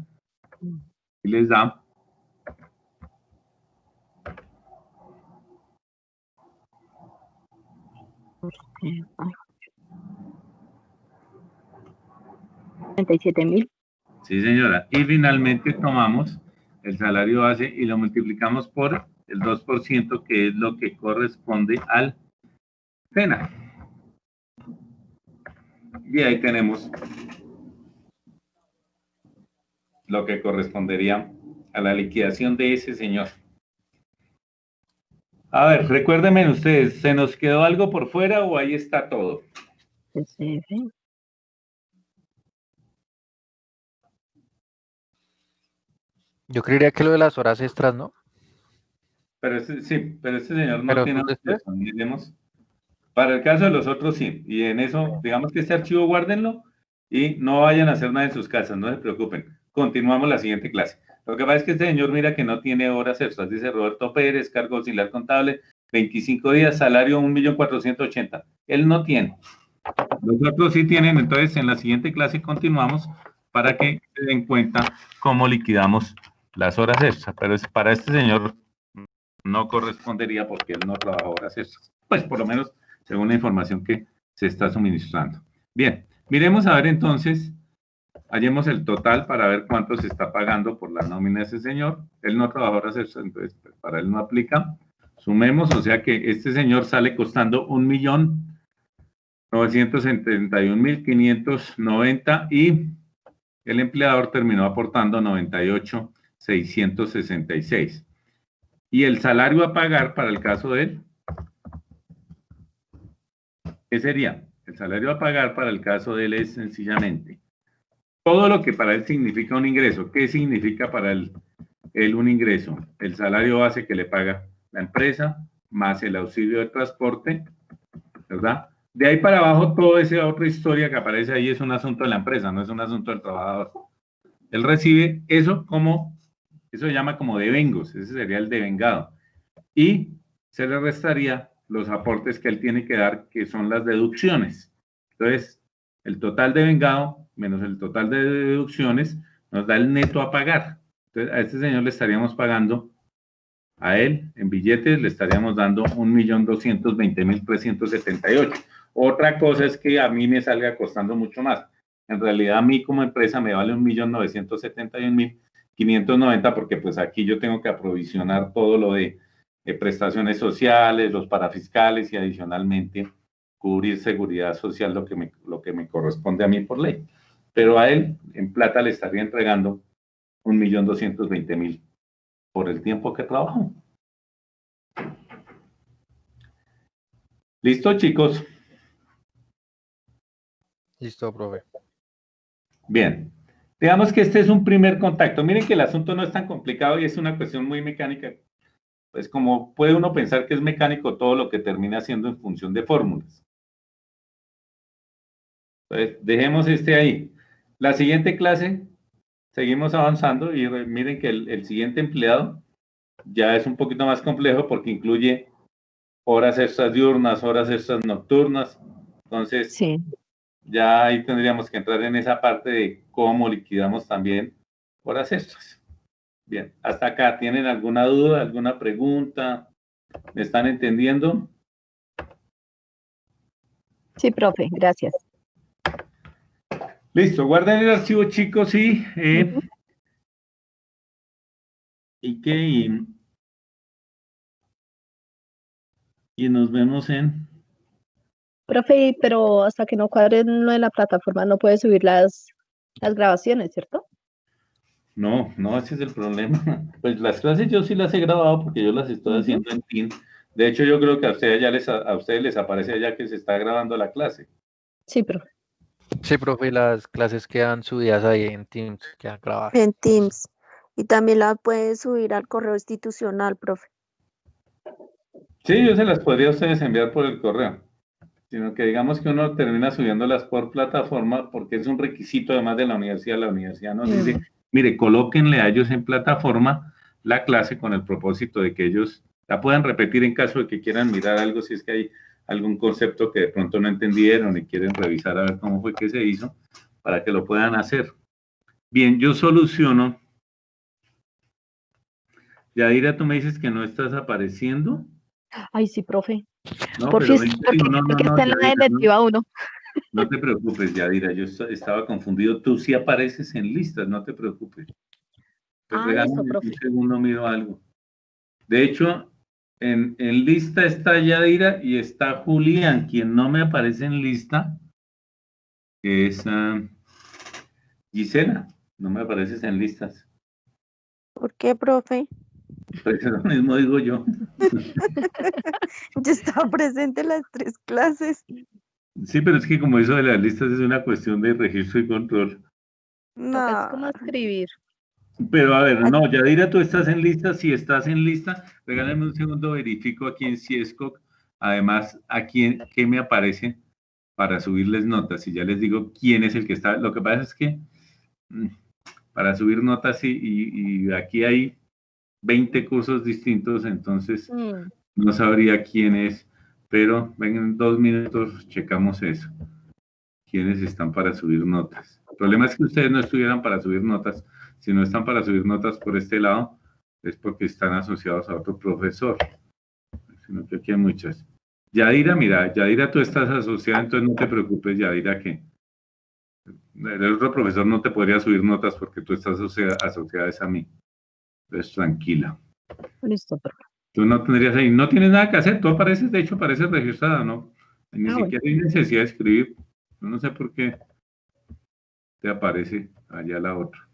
Y les da 37.000. Sí, señora. Y finalmente tomamos el salario base y lo multiplicamos por el 2%, que es lo que corresponde al SENA. Y ahí tenemos lo que correspondería a la liquidación de ese señor. A ver, recuérdenme ustedes, ¿se nos quedó algo por fuera o ahí está todo? Yo creería que lo de las horas extras, ¿no? Pero sí, pero este señor no Pero tiene ¿son después? miremos. Para el caso de los otros sí, y en eso, digamos que este archivo guárdenlo y no vayan a hacer nada en sus casas, no se preocupen. Continuamos la siguiente clase. Lo que pasa es que este señor mira que no tiene horas extras, dice Roberto Pérez, cargo auxiliar contable, 25 días, salario 1.480.000. Él no tiene. Los otros sí tienen, entonces en la siguiente clase continuamos para que se den cuenta cómo liquidamos las horas extras, pero para este señor no correspondería porque él no trabaja horas extras. Pues por lo menos según la información que se está suministrando. Bien, miremos a ver entonces, hallemos el total para ver cuánto se está pagando por la nómina de ese señor. Él no trabaja horas extras, entonces pues, para él no aplica. Sumemos, o sea que este señor sale costando 1.971.590 y el empleador terminó aportando 98.666. Y el salario a pagar para el caso de él, ¿qué sería? El salario a pagar para el caso de él es sencillamente todo lo que para él significa un ingreso. ¿Qué significa para él un ingreso? El salario base que le paga la empresa, más el auxilio de transporte, ¿verdad? De ahí para abajo, toda esa otra historia que aparece ahí es un asunto de la empresa, no es un asunto del trabajador. Él recibe eso como, eso se llama como devengos, ese sería el devengado. Y se le restaría los aportes que él tiene que dar, que son las deducciones. Entonces, el total de vengado menos el total de deducciones nos da el neto a pagar. Entonces, a este señor le estaríamos pagando, a él, en billetes, le estaríamos dando 1.220.378. Otra cosa es que a mí me salga costando mucho más. En realidad, a mí como empresa me vale 1.971.590 porque pues aquí yo tengo que aprovisionar todo lo de prestaciones sociales, los parafiscales y adicionalmente cubrir seguridad social, lo que me corresponde a mí por ley. pero a él en plata le estaría entregando 1.220.000 por el tiempo que trabajó. ¿Listo, chicos? Listo, profe. Bien. Digamos que este es un primer contacto. Miren que el asunto no es tan complicado y es una cuestión muy mecánica. Pues como puede uno pensar que es mecánico todo lo que termina siendo en función de fórmulas. Entonces, dejemos este ahí. La siguiente clase, seguimos avanzando y miren que el siguiente empleado ya es un poquito más complejo porque incluye horas extras diurnas, horas extras nocturnas. Entonces, Sí. ya ahí tendríamos que entrar en esa parte de cómo liquidamos también horas extras. Bien, hasta acá, ¿tienen alguna duda, alguna pregunta? ¿Me están entendiendo? Sí, profe, gracias. Listo, guarden el archivo, chicos, Ujú. y nos vemos en... Profe, pero hasta que no cuadren lo de la plataforma no puede subir las grabaciones, ¿cierto? No, ese es el problema. Pues las clases yo sí las he grabado porque yo las estoy haciendo en Teams. De hecho, yo creo que a ustedes les aparece allá que se está grabando la clase. Sí, profe. Sí, profe, las clases quedan subidas ahí en Teams, quedan grabadas. En Teams. Y también la puedes subir al correo institucional, profe. Sí, yo se las podría a ustedes enviar por el correo. Sino que digamos que uno termina subiéndolas por plataforma porque es un requisito además de la universidad. La universidad nos dice, mire, colóquenle a ellos en plataforma la clase con el propósito de que ellos la puedan repetir en caso de que quieran mirar algo, si es que hay algún concepto que de pronto no entendieron y quieren revisar a ver cómo fue que se hizo, para que lo puedan hacer. Bien, yo soluciono. Yadira, tú me dices que no estás apareciendo. Ay, sí, profe. No, Por pero fin, en porque serio, no, creo que está en la Yadira, no. electiva 1. No te preocupes, Yadira, yo estaba confundido. Tú sí apareces en listas, no te preocupes. Pues Ah, listo, regálame un profe. segundo, miro algo. De hecho, en lista está Yadira y está Julián. Quien no me aparece en lista es Gisela. No me apareces en listas. ¿Por qué, profe? Pues lo mismo digo yo. Yo estaba presente en las 3 clases. Sí, pero es que como eso de las listas es una cuestión de registro y control. Toca es No. como escribir. Pero a ver, Ah, no, Yadira, tú estás en lista. Si estás en lista, regálame un segundo, verifico aquí en Ciescoc. Además, aquí qué me aparece para subirles notas. Y ya les digo quién es el que está. Lo que pasa es que para subir notas y aquí hay 20 cursos distintos, entonces no sabría quién es. Pero ven, en 2 minutos checamos eso. ¿Quiénes están para subir notas? El problema es que ustedes no estuvieran para subir notas. Si no están para subir notas por este lado, es porque están asociados a otro profesor. Sino que aquí hay muchas. Yadira, mira, Yadira, tú estás asociada, entonces no te preocupes, Yadira, que el otro profesor no te podría subir notas porque tú estás asociada a mí. Entonces, tranquila. Listo, profe. Tú no tendrías ahí, no tienes nada que hacer, tú apareces, de hecho, apareces registrada, ¿no? Ni siquiera hay necesidad de escribir. No sé por qué te aparece allá la otra.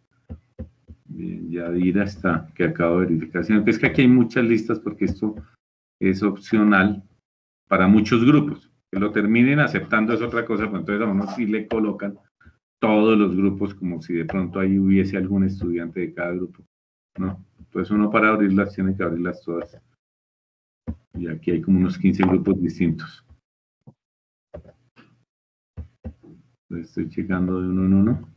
Bien, Yadira está, que acabo de verificar. Sino que es que aquí hay muchas listas porque esto es opcional para muchos grupos. Que lo terminen aceptando es otra cosa, pero entonces a uno sí le colocan todos los grupos como si de pronto ahí hubiese algún estudiante de cada grupo, ¿no? Entonces uno para abrirlas tiene que abrirlas todas. Y aquí hay como unos 15 grupos distintos. Entonces estoy checando de uno en uno.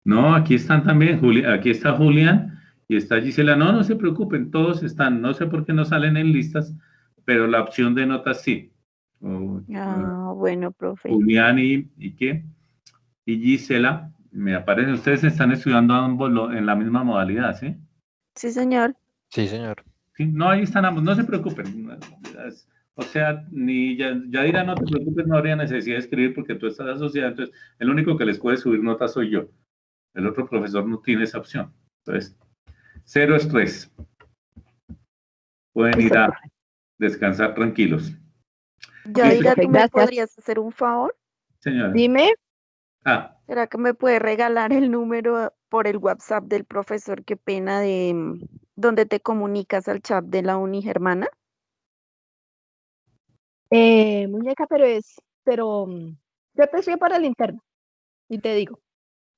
No, aquí están también, aquí está Julián y está Gisela. No, no se preocupen, todos están. No sé por qué no salen en listas, pero la opción de notas sí. bueno, profe. Julián y ¿qué? Y Gisela, me aparecen, ustedes están estudiando ambos en la misma modalidad, ¿sí? Sí, señor. Sí, señor. Sí, no, ahí están ambos, no se preocupen. O sea, ni Yadira, no te preocupes, no habría necesidad de escribir porque tú estás asociada, entonces el único que les puede subir notas soy yo. El otro profesor no tiene esa opción. Entonces, cero estrés. Pueden ir a descansar tranquilos. Yadira, profe, ¿tú me gracias. podrías hacer un favor? Señora. Dime. ¿Será que me puede regalar el número por el WhatsApp del profesor? Qué pena de donde te comunicas al chat de la uni germana. Muñeca, pero yo te escribo para el interno y te digo.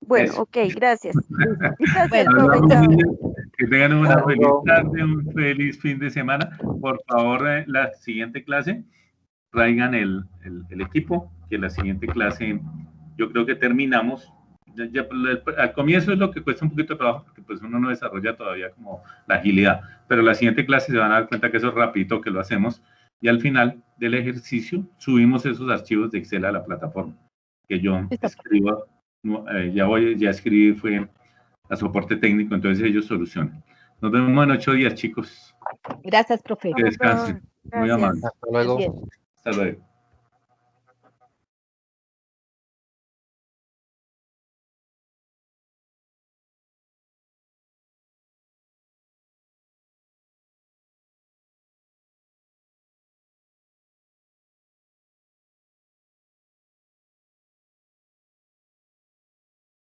Bueno, Eso. ok, gracias. Gracias, Bueno, profe, Hablamos, chao. niños. Que tengan una Chao. feliz tarde, un feliz fin de semana. Por favor, la siguiente clase, traigan el equipo, que la siguiente clase yo creo que terminamos. Al comienzo es lo que cuesta un poquito de trabajo, porque pues uno no desarrolla todavía como la agilidad, pero la siguiente clase se van a dar cuenta que eso es rapidito, que lo hacemos, y al final del ejercicio subimos esos archivos de Excel a la plataforma, que yo Listo. escribo, ya escribí, fue a soporte técnico, entonces ellos solucionan. Nos vemos en 8 días, chicos. Gracias, profe. Que descansen. Muy Gracias. amable. Hasta luego. Bien. Hasta luego.